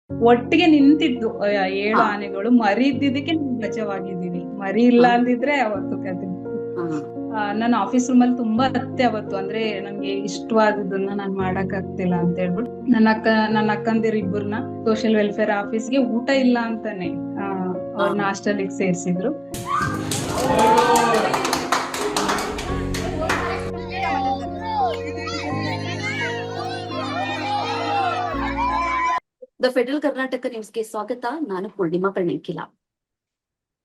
ಒಟ್ಟಿಗೆ ನಿಂತಿದ್ದು 7 ಹಾ ಆನೆಗಳು. ಮರಿ ಇದ್ದಿದ್ದಕ್ಕೆ ನಾವು ಬಚಾವಾಗಿದ್ದೀವಿ. ಮರಿ ಇಲ್ಲ ಹಾ ಅಂದಿದ್ರೆ ಅವತ್ತು ಕತೆ. ಹಾ ನನ್ನ ಆಫೀಸ್ ರೂಮ್ ಅಲ್ಲಿ ತುಂಬಾ ಅತ್ತೆ ಅವತ್ತು. ಅಂದ್ರೆ ನನ್ಗೆ ಇಷ್ಟವಾದದನ್ನ ನಾನ್ ಮಾಡಕ್ ಆಗ್ತಿಲ್ಲ ಅಂತ ಹೇಳ್ಬಿಟ್ಟು ನನ್ನ ಅಕ್ಕಂದಿರ್ ಇಬ್ಬರನ್ನ ಸೋಷಿಯಲ್ ವೆಲ್ಫೇರ್ ಆಫೀಸ್ಗೆ ಊಟ ಇಲ್ಲ ಅಂತಾನೆ ಹಾ ಅವ್ರನ್ನ ಹಾಸ್ಟೆಲ್ಗೆ ಸೇರ್ಸಿದ್ರು. ದ ಫೆಡರಲ್ ಕರ್ನಾಟಕ ನ್ಯೂಸ್ಗೆ ಸ್ವಾಗತ. ನಾನು ಪೂರ್ಣಿಮಾ ಪರ್ಣಿಕಿಲ.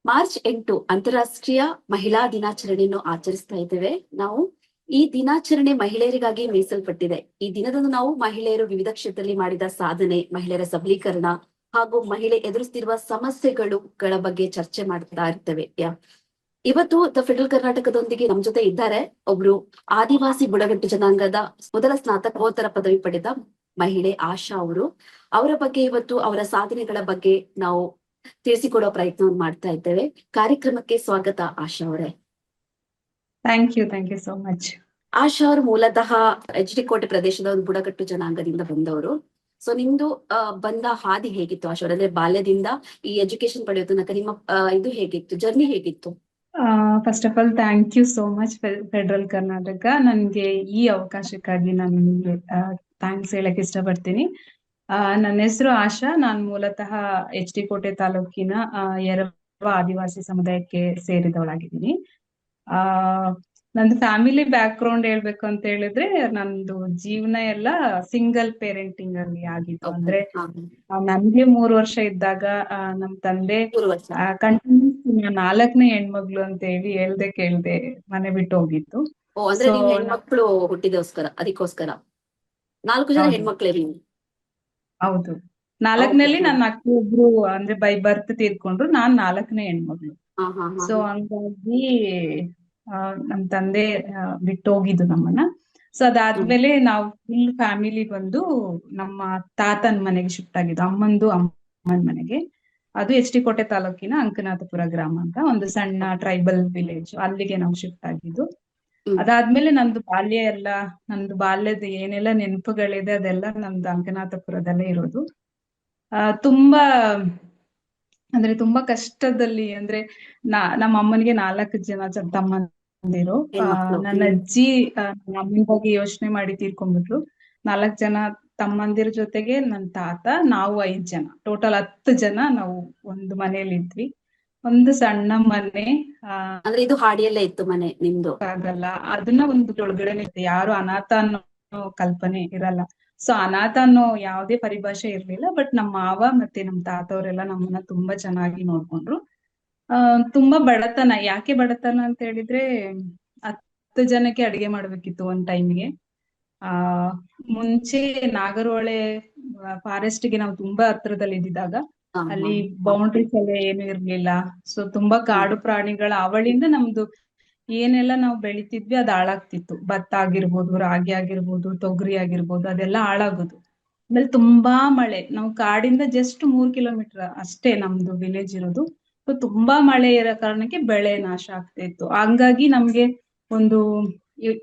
ಮಾರ್ಚ್ 8 ಅಂತಾರಾಷ್ಟ್ರೀಯ ಮಹಿಳಾ ದಿನಾಚರಣೆಯನ್ನು ಆಚರಿಸ್ತಾ ಇದ್ದೇವೆ ನಾವು. ಈ ದಿನಾಚರಣೆ ಮಹಿಳೆಯರಿಗಾಗಿ ಮೀಸಲ್ಪಟ್ಟಿದೆ. ಈ ದಿನದಂದು ನಾವು ಮಹಿಳೆಯರು ವಿವಿಧ ಕ್ಷೇತ್ರದಲ್ಲಿ ಮಾಡಿದ ಸಾಧನೆ, ಮಹಿಳೆಯರ ಸಬಲೀಕರಣ ಹಾಗೂ ಮಹಿಳೆ ಎದುರಿಸುತ್ತಿರುವ ಸಮಸ್ಯೆಗಳ ಬಗ್ಗೆ ಚರ್ಚೆ ಮಾಡ್ತಾ ಇರ್ತೇವೆ. ಇವತ್ತು ದ ಫೆಡರಲ್ ಕರ್ನಾಟಕದೊಂದಿಗೆ ನಮ್ ಜೊತೆ ಇದ್ದಾರೆ ಒಬ್ರು ಆದಿವಾಸಿ ಬುಡಕಟ್ಟು ಜನಾಂಗದ ಮೊದಲ ಸ್ನಾತಕೋತ್ತರ ಪದವಿ ಪಡೆದ ಮಹಿಳೆ ಆಶಾ ಅವರು. ಅವರ ಬಗ್ಗೆ ಇವತ್ತು ಅವರ ಸಾಧನೆಗಳ ಬಗ್ಗೆ ನಾವು ತಿಳಿಸಿಕೊಡೋ ಪ್ರಯತ್ನವನ್ನು ಮಾಡ್ತಾ ಇದ್ದೇವೆ. ಕಾರ್ಯಕ್ರಮಕ್ಕೆ ಸ್ವಾಗತ ಆಶಾ ಅವರೇ. Thank you so much. Asha ಅವರು ಮೂಲತಃ ಎಚ್.ಡಿ. ಕೋಟೆ ಪ್ರದೇಶದ ಒಂದು ಬುಡಕಟ್ಟು ಜನಾಂಗದಿಂದ ಬಂದವರು. ಸೊ ನಿಮ್ದು ಬಂದ ಹಾದಿ ಹೇಗಿತ್ತು ಆಶಾ ಅವರೇ? ಅಂದ್ರೆ ಬಾಲ್ಯದಿಂದ ಈ ಎಜುಕೇಶನ್ ಪಡೆಯೋ ತನಕ ನಿಮ್ಮ ಇದು ಹೇಗಿತ್ತು, ಜರ್ನಿ ಹೇಗಿತ್ತು? First of all thank you so much Federal Karnataka. ನನ್ಗೆ ಈ ಅವಕಾಶಕ್ಕಾಗಿ ನಾನು ನಿಮ್ಗೆ ಥ್ಯಾಂಕ್ಸ್ ಹೇಳಕ್ ಇಷ್ಟಪಡ್ತೀನಿ. ನನ್ನ ಹೆಸರು ಆಶಾ. ನಾನು ಮೂಲತಃ ಎಚ್.ಡಿ. ಕೋಟೆ ತಾಲೂಕಿನ ಎರವ ಆದಿವಾಸಿ ಸಮುದಾಯಕ್ಕೆ ಸೇರಿದವಳಾಗಿದ್ದೀನಿ. ಆ ನಂದು ಫ್ಯಾಮಿಲಿ ಬ್ಯಾಕ್ ಗ್ರೌಂಡ್ ಹೇಳ್ಬೇಕು ಅಂತ ಹೇಳಿದ್ರೆ, ನಂದು ಜೀವನ ಎಲ್ಲ ಸಿಂಗಲ್ ಪೇರೆಂಟಿಂಗ್ ಅಲ್ಲಿ ಆಗಿತ್ತು. ಅಂದ್ರೆ ನನ್ಗೆ 3 ವರ್ಷ ಇದ್ದಾಗ ನಮ್ ತಂದೆ 3 ವರ್ಷ. ಕಂಟಿನ್ಯೂಸ್ 4ನೇ ಹೆಣ್ಮಗ್ಳು ಅಂತ ಹೇಳಿ ಹೇಳ್ದೆ ಕೇಳ್ದೆ ಮನೆ ಬಿಟ್ಟು ಹೋಗಿತ್ತು. ಓ, ಅಂದ್ರೆ ಸೊ ನೀವ್ ಹೆಣ್ಮಕ್ಳು ಅದಕ್ಕೋಸ್ಕರ 4 ಜನ ಹೌದು ಹೆಣ್ಮಕ್ಳೇ ನೀವು? ಹೌದು. ಓಕೆ. 4ನೇಲಿ ನನ್ನ ಅಕ್ಕ ಒಬ್ರು ಅಂದ್ರೆ ಬೈ ಬರ್ತ್ ತೀರ್ಕೊಂಡ್ರು. ನಾನ್ 4ನೇ ಹೆಣ್ಮಗ್ಳು. ಹಾ ಹಾ ಹಾ ಸೊ ಹಂಗಾಗಿ ನಮ್ ತಂದೆ ಬಿಟ್ಟು ಹೋಗಿದ್ದು ನಮ್ಮನ್ನ. ಸೊ ಅದಾದ್ಮೇಲೆ ನಾವು ಫುಲ್ ಫ್ಯಾಮಿಲಿ ಬಂದು ನಮ್ಮ ತಾತನ್ ಮನೆಗೆ ಶಿಫ್ಟ್ ಆಗಿದ್ದು. ಅಮ್ಮನ್ ಮನೆಗೆ. ಅದು ಎಚ್.ಡಿ. ಕೋಟೆ ತಾಲೂಕಿನ ಅಂಕನಾಥಪುರ ಗ್ರಾಮ ಅಂತ ಒಂದು ಸಣ್ಣ ಟ್ರೈಬಲ್ ವಿಲೇಜ್. ಅಲ್ಲಿಗೆ ನಾವು ಶಿಫ್ಟ್ ಆಗಿದ್ದು. ಅದಾದ್ಮೇಲೆ ನಂದು ಬಾಲ್ಯದ ಏನೆಲ್ಲ ನೆನಪುಗಳಿದೆ ಅದೆಲ್ಲ ನಮ್ದು ಅಂಕನಾಥಪುರದಲ್ಲೇ ಇರೋದು. ತುಂಬಾ ಅಂದ್ರೆ ತುಂಬಾ ಕಷ್ಟದಲ್ಲಿ, ಅಂದ್ರೆ ನಮ್ಮ ಅಮ್ಮನಿಗೆ 4 ಜನ ತಮ್ಮಂದಿರು. ಹೆಣ್ಮಕ್ಳು. ನನ್ನ ಅಜ್ಜಿ ನಮ್ಮ ಅಮ್ಮನ ಬಗ್ಗೆ ಯೋಚನೆ ಮಾಡಿ ತೀರ್ಕೊಂಡ್ಬಿಟ್ರು. 4 ಜನ ತಮ್ಮಂದಿರ ಜೊತೆಗೆ ನನ್ನ ತಾತ, ನಾವು 5 ಜನ, ಟೋಟಲ್ 10 ಜನ ನಾವು ಒಂದು ಮನೇಲಿ ಇದ್ವಿ. ಒಂದು ಸಣ್ಣ ಮನೆ. ಅಂದ್ರೆ ಇದು ಹಾಡಿಯಲ್ಲೇ ಇತ್ತು ಮನೆ ನಿಮ್ದು? ಆಗಲ್ಲ, ಅದನ್ನ ಒಂದು ಒಳಗಡೆನೆ ಇತ್ತು. ಯಾರು ಅನಾಥ ಅನ್ನೋ ಕಲ್ಪನೆ ಇರಲ್ಲ. ಸೊ ಅನಾಥ ಅನ್ನೋ ಯಾವುದೇ ಪರಿಭಾಷೆ ಇರ್ಲಿಲ್ಲ. ಬಟ್ ನಮ್ಮ ಮಾವ ಮತ್ತೆ ನಮ್ಮ ತಾತ ಅವರೆಲ್ಲ ನಮ್ಮನ್ನ ತುಂಬಾ ಚೆನ್ನಾಗಿ ನೋಡ್ಕೊಂಡ್ರು. ತುಂಬಾ ಬಡತನ. ಯಾಕೆ ಬಡತನ ಅಂತ ಹೇಳಿದ್ರೆ, 10 ಜನಕ್ಕೆ ಅಡಿಗೆ ಮಾಡ್ಬೇಕಿತ್ತು ಒಂದ್ ಟೈಮ್ಗೆ. ಮುಂಚೆ ನಾಗರಹೊಳೆ ಫಾರೆಸ್ಟ್ ಗೆ ನಾವು ತುಂಬಾ ಹತ್ರದಲ್ಲಿ ಇದ್ದಿದ್ದಾಗ ಅಲ್ಲಿ ಬೌಂಡ್ರೀಸ್ ಎಲ್ಲ ಏನು ಇರ್ಲಿಲ್ಲ. ಸೊ ತುಂಬಾ ಕಾಡು ಪ್ರಾಣಿಗಳ ಅವಳಿಂದ ನಮ್ದು ಏನೆಲ್ಲ ನಾವು ಬೆಳಿತಿದ್ವಿ ಅದು ಹಾಳಾಗ್ತಿತ್ತು. ಭತ್ತ ಆಗಿರ್ಬೋದು, ರಾಗಿ ಆಗಿರ್ಬೋದು, ತೊಗರಿ ಆಗಿರ್ಬೋದು, ಅದೆಲ್ಲ ಹಾಳಾಗೋದು. ಆಮೇಲೆ ತುಂಬಾ ಮಳೆ. ನಾವು ಕಾಡಿಂದ ಜಸ್ಟ್ 3 ಕಿಲೋಮೀಟರ್ ಅಷ್ಟೇ ನಮ್ದು ವಿಲೇಜ್ ಇರೋದು. ಸೊ ತುಂಬಾ ಮಳೆ ಇರೋ ಕಾರಣಕ್ಕೆ ಬೆಳೆ ನಾಶ ಆಗ್ತಾ ಇತ್ತು. ಹಂಗಾಗಿ ನಮ್ಗೆ ಒಂದು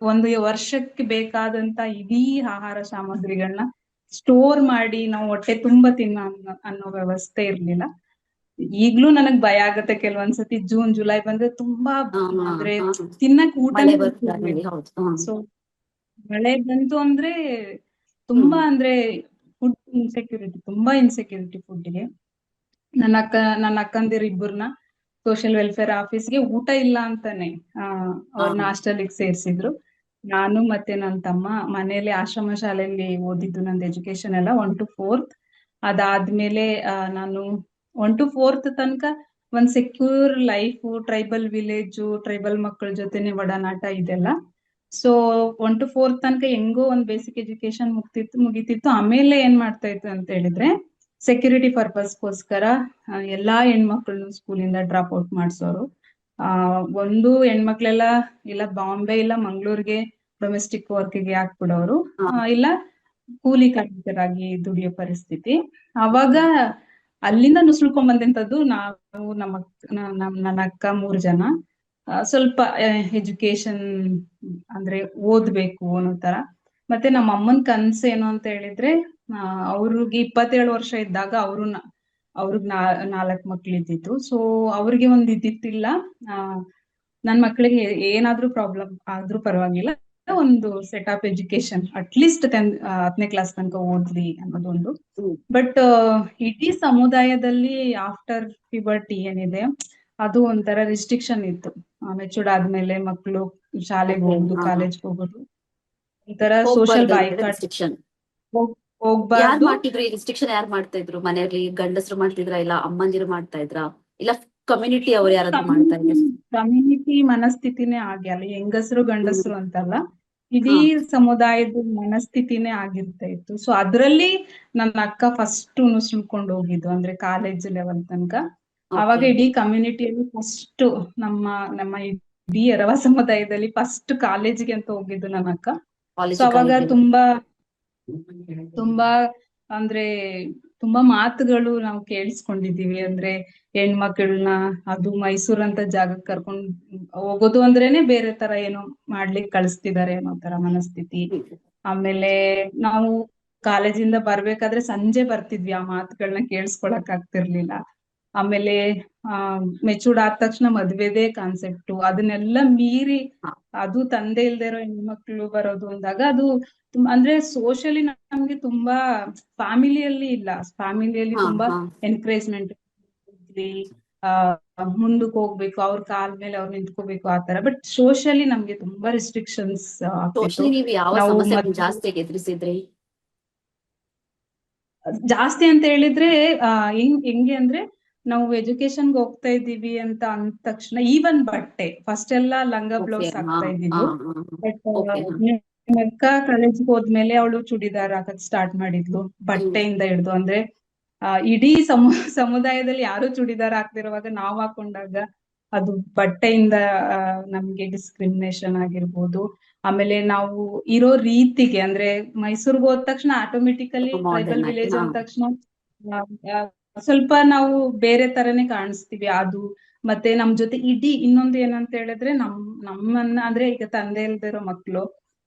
ಒಂದು ವರ್ಷಕ್ಕೆ ಬೇಕಾದಂತ ಇಡೀ ಆಹಾರ ಸಾಮಗ್ರಿಗಳನ್ನ ಸ್ಟೋರ್ ಮಾಡಿ ನಾವು ಹೊಟ್ಟೆ ತುಂಬಾ ಅನ್ನೋ ವ್ಯವಸ್ಥೆ ಇರ್ಲಿಲ್ಲ. ಈಗ್ಲೂ ನನಗ್ ಭಯ ಆಗತ್ತೆ ಕೆಲವೊಂದ್ಸತಿ. ಜೂನ್ ಜುಲೈ ಬಂದ್ರೆ ತುಂಬಾ ಅಂದ್ರೆ ತಿನ್ನಕ್ ಊಟನೇ ಇರ್ತಿರ್ಲಿಲ್ಲ. ಸೊ ಮಳೆ ಬಂತು ಅಂದ್ರೆ ತುಂಬಾ ಅಂದ್ರೆ ಫುಡ್ ಇನ್ಸೆಕ್ಯೂರಿಟಿ, ತುಂಬಾ ಇನ್ಸೆಕ್ಯೂರಿಟಿ ಫುಡ್ಗೆ. ನನ್ನ ಅಕ್ಕಂದಿರ್ ಇಬ್ಬರನ್ನ ಸೋಷಿಯಲ್ ವೆಲ್ಫೇರ್ ಆಫೀಸ್ಗೆ ಊಟ ಇಲ್ಲ ಅಂತಾನೆ ಅವ್ರನ್ನ ಹಾಸ್ಟೆಲ್ಗೆ ಸೇರ್ಸಿದ್ರು. ನಾನು ಮತ್ತೆ ನನ್ನ ತಮ್ಮ ಮನೇಲಿ ಆಶ್ರಮ ಶಾಲೆಯಲ್ಲಿ ಓದಿದ್ದು. ನಂದು ಎಜುಕೇಶನ್ ಎಲ್ಲ 1 to 4th. ಅದಾದ್ಮೇಲೆ ನಾನು 1 to 4th ತನಕ ಒಂದ್ secure life, tribal village, tribal ಮಕ್ಕಳ ಜೊತೆನೆ ಒಡನಾಟ ಇದೆಲ್ಲ. ಸೊ 1 to 4th ತನಕ ಹೆಂಗೋ ಒಂದ್ ಬೇಸಿಕ್ ಎಜುಕೇಶನ್ ಮುಗಿತಿತ್ತು. ಆಮೇಲೆ ಏನ್ ಮಾಡ್ತಾ ಇತ್ತು ಅಂತ ಹೇಳಿದ್ರೆ, ಸೆಕ್ಯೂರಿಟಿ ಪರ್ಪಸ್ಗೋಸ್ಕರ ಎಲ್ಲಾ ಹೆಣ್ಮಕ್ಳನ್ನು ಸ್ಕೂಲಿಂದ ಡ್ರಾಪ್ ಔಟ್ ಮಾಡ್ಸೋರು. ಒಂದು ಹೆಣ್ಮಕ್ಳೆಲ್ಲ ಇಲ್ಲ ಬಾಂಬೆ ಇಲ್ಲ ಮಂಗ್ಳೂರ್ಗೆ ಡೊಮೆಸ್ಟಿಕ್ ವರ್ಕ್ಗೆ ಹಾಕ್ಬಿಡೋರು, ಇಲ್ಲ ಕೂಲಿ ಕಾರ್ಮಿಕರಾಗಿ ದುಡಿಯೋ ಪರಿಸ್ಥಿತಿ. ಅವಾಗ ಅಲ್ಲಿಂದ ನುಸುಳ್ಕೊಂಡ್ ಬಂದಂತದ್ದು ನಾವು, ನನ್ನ ಅಕ್ಕ 3 ಜನ. ಸ್ವಲ್ಪ ಎಜುಕೇಶನ್ ಅಂದ್ರೆ ಓದ್ಬೇಕು ಅನ್ನೋ ತರ. ಮತ್ತೆ ನಮ್ಮ ಅಮ್ಮನ್ ಕನ್ಸ್ ಏನು ಅಂತ ಹೇಳಿದ್ರೆ ಅವ್ರಿಗೆ 27 ವರ್ಷ ಇದ್ದಾಗ ಅವ್ರಿಗೆ 4 ಮಕ್ಳು ಇದ್ದಿತ್ತು. ಸೊ ಅವ್ರಿಗೆ ಒಂದ್ ಇದ್ದಿತ್ತಿಲ್ಲ, ಆ ನನ್ ಮಕ್ಳಿಗೆ ಏನಾದ್ರೂ ಪ್ರಾಬ್ಲಮ್ ಆದ್ರೂ ಪರವಾಗಿಲ್ಲ, ಒಂದು ಸೆಟ್ ಆಫ್ ಎಜುಕೇಶನ್ ಅಟ್ಲೀಸ್ಟ್ 10ನೇ ಕ್ಲಾಸ್ ತನಕ ಓದ್ಲಿ ಅನ್ನೋದೊಂದು. ಹ್ಮ್. ಬಟ್ ಇಡೀ ಸಮುದಾಯದಲ್ಲಿ ಆಫ್ಟರ್ ಪ್ಯೂಬರ್ಟಿ ಏನಿದೆ ಅದು ಒಂಥರ ರಿಸ್ಟ್ರಿಕ್ಷನ್ ಇತ್ತು. ಮೆಚೂರ್ಡ್ ಆದ್ಮೇಲೆ ಮಕ್ಕಳು ಶಾಲೆಗೆ Okay. ಹೋಗುದು, ಹಾ, ಹಾ. ಕಾಲೇಜ್ಗೆ ಹೋಗೋದು, ಒಂಥರ ಸೋಷಿಯಲ್ ಹೋಗ್ಬಾರ್ದು ಅಂತ ಬಾಯ್ಕಾಟ್, ರಿಸ್ಟ್ರಿಕ್ಷನ್. ಯಾರ್ ಹೋಗ್ಬಾರ್ದು. ಮಾಡ್ತಿದ್ರು ಈ ರಿಸ್ಟ್ರಿಕ್ಷನ್? ಯಾರು ಮಾಡ್ತಾ ಇದ್ರು ಮನೆಯಲ್ಲಿ? ಗಂಡಸರು ಮಾಡ್ತಿದ್ರಾ, ಇಲ್ಲ ಅಮ್ಮಂದಿರು ಮಾಡ್ತಾ ಇದ್ರಾ, ಇಲ್ಲ ಕಮ್ಯುನಿಟಿ ಅವ್ರು ಯಾರಾದ್ರೂ ಮಾಡ್ತಾ ಇದ್ರು? ಕಮ್ಯುನಿಟಿ ಮನಸ್ಥಿತಿನೇ ಆಗ್ಯಲ್ಲ, ಹೆಂಗಸರು ಹ್ಮ್. ಗಂಡಸರು ಅಂತಲ್ಲ, ಇಡೀ ಹಾ. ಸಮುದಾಯದ ಮನಸ್ಥಿತಿನೇ ಆಗಿರ್ತಾ ಇತ್ತು. ಸೊ ಅದ್ರಲ್ಲಿ ನನ್ನ ಅಕ್ಕ ಫಸ್ಟ್ ನುಸುಳ್ಕೊಂಡು ಹೋಗಿದ್ದು ಅಂದ್ರೆ ಕಾಲೇಜ್ ಲೆವೆಲ್ ತನಕ. ಅವಾಗ Okay. ಇಡೀ ಕಮ್ಯುನಿಟಿಯಲ್ಲಿ ಫಸ್ಟ್ ನಮ್ಮ ನಮ್ಮ ಇಡೀ ಎರವ ಸಮುದಾಯದಲ್ಲಿ ಫಸ್ಟ್ ಕಾಲೇಜಿಗೆ ಅಂತ ಹೋಗಿದ್ದು ನನ್ನ ಅಕ್ಕ. ಸೊ ಅವಾಗ ಕಾಲೇಜಿಗೆ. ತುಂಬಾ ಅಂದ್ರೆ ತುಂಬಾ ಮಾತುಗಳು ನಾವು ಕೇಳಿಸ್ಕೊಂಡಿದೀವಿ. ಅಂದ್ರೆ ಹೆಣ್ಮಕ್ಳನ್ನ ಅದು ಮೈಸೂರ್ ಅಂತ ಜಾಗಕ್ಕೆ ಕರ್ಕೊಂಡ್ ಹೋಗೋದು ಅಂದ್ರೇನೆ ಬೇರೆ ತರ ಏನೋ ಮಾಡ್ಲಿಕ್ಕೆ ಕಳಿಸ್ತಿದಾರೆ ಅನ್ನೋ ತರ ಮನಸ್ಥಿತಿ. ಆಮೇಲೆ ನಾವು ಕಾಲೇಜಿಂದ ಬರ್ಬೇಕಾದ್ರೆ ಸಂಜೆ ಬರ್ತಿದ್ವಿ, ಆ ಮಾತುಗಳನ್ನ ಕೇಳಿಸ್ಕೊಳಕ್ ಆಗ್ತಿರ್ಲಿಲ್ಲ. ಆಮೇಲೆ ಮೆಚೂರ್ಡ್ ಆದ ತಕ್ಷಣ ಮದ್ವೆದೇ ಕಾನ್ಸೆಪ್ಟ್, ಅದನ್ನೆಲ್ಲ ಮೀರಿ ಹಾ, ಅದು ತಂದೆ ಇಲ್ದೇ ಇರೋ ಹೆಣ್ಮಕ್ಳು ಬರೋದು ಅಂದಾಗ ಅದು ಅಂದ್ರೆ ಸೋಷಿಯಲಿ ನಮ್ಗೆ ತುಂಬಾ ಫ್ಯಾಮಿಲಿಯಲ್ಲಿ ಇಲ್ಲ, ಫ್ಯಾಮಿಲಿಯಲ್ಲಿ ಹಾ, ತುಂಬಾ ಹಾ. ಎನ್ಕರೇಜ್ಮೆಂಟ್ ಇದ್ವಿ, ಮುಂದಕ್ಕೆ ಹೋಗ್ಬೇಕು, ಅವ್ರ ಕಾಲ್ ಮೇಲೆ ಅವ್ರು ನಿಂತ್ಕೋಬೇಕು ಆತರ. ಬಟ್ ಸೋಷಿಯಲಿ ನಮ್ಗೆ ತುಂಬಾ ರಿಸ್ಟ್ರಿಕ್ಷನ್ಸ್ ಆಗ್ತಿತ್ತು. ಸೋಷಿಯಲಿ ನೀವು ಯಾವ ನಾವು ಸಮಸ್ಯೆ ಜಾಸ್ತಿ ಎದುರಿಸಿದ್ರಿ? ಜಾಸ್ತಿ ಅಂತ ಹೇಳಿದ್ರೆ ಹೆಂಗೆ ಅಂದ್ರೆ ನಾವು ಎಜುಕೇಶನ್ಗೆ ಹೋಗ್ತಾ ಇದ್ದೀವಿ ಅಂತ ಅಂದ ತಕ್ಷಣ ಈವನ್ ಬಟ್ಟೆ ಫಸ್ಟ್ ಎಲ್ಲ ಲಂಗ ಓಕೆ. ಬ್ಲೌಸ್ ಹಾ, ಹಾಕ್ತಾ ಹಾ, ಇದ್ದಿದ್ದು. ಹಾ. But okay. ಹಾ. ಅಕ್ಕ ಕಾಲೇಜ್ಗೆ ಹೋದ್ಮೇಲೆ ಅವಳು ಚೂಡಿದಾರ್ ಹಾಕಕ್ ಸ್ಟಾರ್ಟ್ ಮಾಡಿದ್ಲು. ಹ್ಮ್. ಬಟ್ಟೆಯಿಂದ ಹಿಡ್ದು ಅಂದ್ರೆ ಇಡೀ ಸಮುದಾಯದಲ್ಲಿ ಯಾರು ಚೂಡಿದಾರ್ ಹಾಕ್ದಿರುವಾಗ ನಾವ್ ಹಾಕೊಂಡಾಗ ಅದು ಬಟ್ಟೆಯಿಂದ ನಮ್ಗೆ ಡಿಸ್ಕ್ರಿಮಿನೇಷನ್ ಆಗಿರ್ಬೋದು. ಆಮೇಲೆ ನಾವು ಇರೋ ರೀತಿಗೆ ಅಂದ್ರೆ ಮೈಸೂರ್ಗೆ ಹೋದ ತಕ್ಷಣ ಆಟೋಮೆಟಿಕಲಿ ಸ್ವಲ್ಪ ಟ್ರೈಬಲ್ ಮಾಡರ್ನ್ ಆಗಿ. ವಿಲೇಜ್ ಹಾ. ಅಂದ ತಕ್ಷಣ ಆ, ಆ, ಸ್ವಲ್ಪ ನಾವು ಬೇರೆ ತರನೇ ಕಾಣಿಸ್ತೀವಿ. ಅದು ಮತ್ತೆ ನಮ್ ಜೊತೆ ಇನ್ನೊಂದು ಏನಂತ ಹೇಳಿದ್ರೆ ನಮ್ಮನ್ನ ಅಂದ್ರೆ ಈಗ ತಂದೆ ಇಲ್ದಿರೋ ಮಕ್ಳು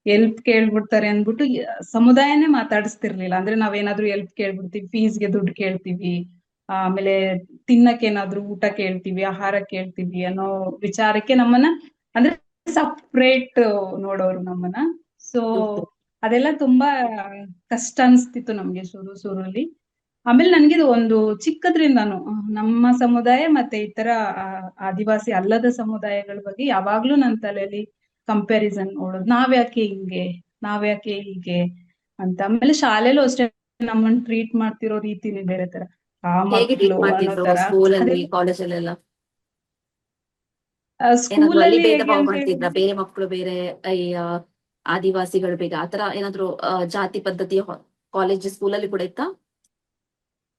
ಎಲ್ಪ್ ಕೇಳ್ಬಿಡ್ತಾರೆ ಅಂದ್ಬಿಟ್ಟು ಸಮುದಾಯನೇ ಮಾತಾಡಿಸ್ತಿರ್ಲಿಲ್ಲ. ಅಂದ್ರೆ ನಾವೇನಾದ್ರೂ ಎಲ್ಪ್ ಕೇಳ್ಬಿಡ್ತೀವಿ, ಫೀಸ್ಗೆ ದುಡ್ಡು ಕೇಳ್ತೀವಿ, ಆಮೇಲೆ ತಿನ್ನಕ್ಕೆ ಏನಾದ್ರೂ ಊಟ ಕೇಳ್ತೀವಿ, ಆಹಾರ ಕೇಳ್ತೀವಿ ಅನ್ನೋ ವಿಚಾರಕ್ಕೆ ನಮ್ಮನ್ನ ಅಂದ್ರೆ ಸಪ್ರೇಟ್ ನೋಡೋರು ನಮ್ಮನ್ನ. So Okay. ಅದೆಲ್ಲ ತುಂಬಾ ಕಷ್ಟ ಅನ್ಸ್ತಿತ್ತು ನಮ್ಗೆ ಶುರುಲಿ. ಆಮೇಲೆ ನನ್ಗೆ ಒಂದು ಚಿಕ್ಕದ್ರಿಂದಾನು ನಮ್ಮ ಸಮುದಾಯ ಮತ್ತೆ ಇತರ ಆದಿವಾಸಿ ಅಲ್ಲದ ಸಮುದಾಯಗಳ ಬಗ್ಗೆ ಯಾವಾಗ್ಲೂ ನನ್ನ ತಲೆಯಲ್ಲಿ ಕಂಪ್ಯಾರಿಸನ್ ನೋಡೋದು, ನಾವ್ಯಾಕೆ ಹೀಗೆ ಅಂತ. ಆಮೇಲೆ ಶಾಲೆಲೂ ಅಷ್ಟೇ ನಮ್ಮನ್ನ ಟ್ರೀಟ್ ಮಾಡ್ತಿರೋ ರೀತಿನೇ ಬೇರೆ ತರ, ಆ ಹೇಗೆ ಮಕ್ಳು ಟ್ರೀಟ್ ಅನ್ನೋ ಮಾಡ್ತಿದ್ರು ತರ. ಸ್ಕೂಲಲ್ಲಿ, ಅದೆಲ್ಲ ಕಾಲೇಜಲ್ಲೆಲ್ಲ? ಏನಾದ್ರು ಅಲ್ಲಿ ಸ್ಕೂಲಲ್ಲಿ ಭೇದ ಹೇಗೆ ಭಾವ ಅಂತ ಮಾಡ್ತಿದ್ರ? ಹೇಳಿದ್ರೆ ಬೇರೆ ಮಕ್ಕಳು ಬೇರೆ, ಈ ಆದಿವಾಸಿಗಳು ಬೇಗ ಆತರ ಏನಾದ್ರು ಜಾತಿ ಪದ್ಧತಿ ಕಾಲೇಜ್ ಸ್ಕೂಲಲ್ಲಿ ಕೂಡ ಇತ್ತಾ?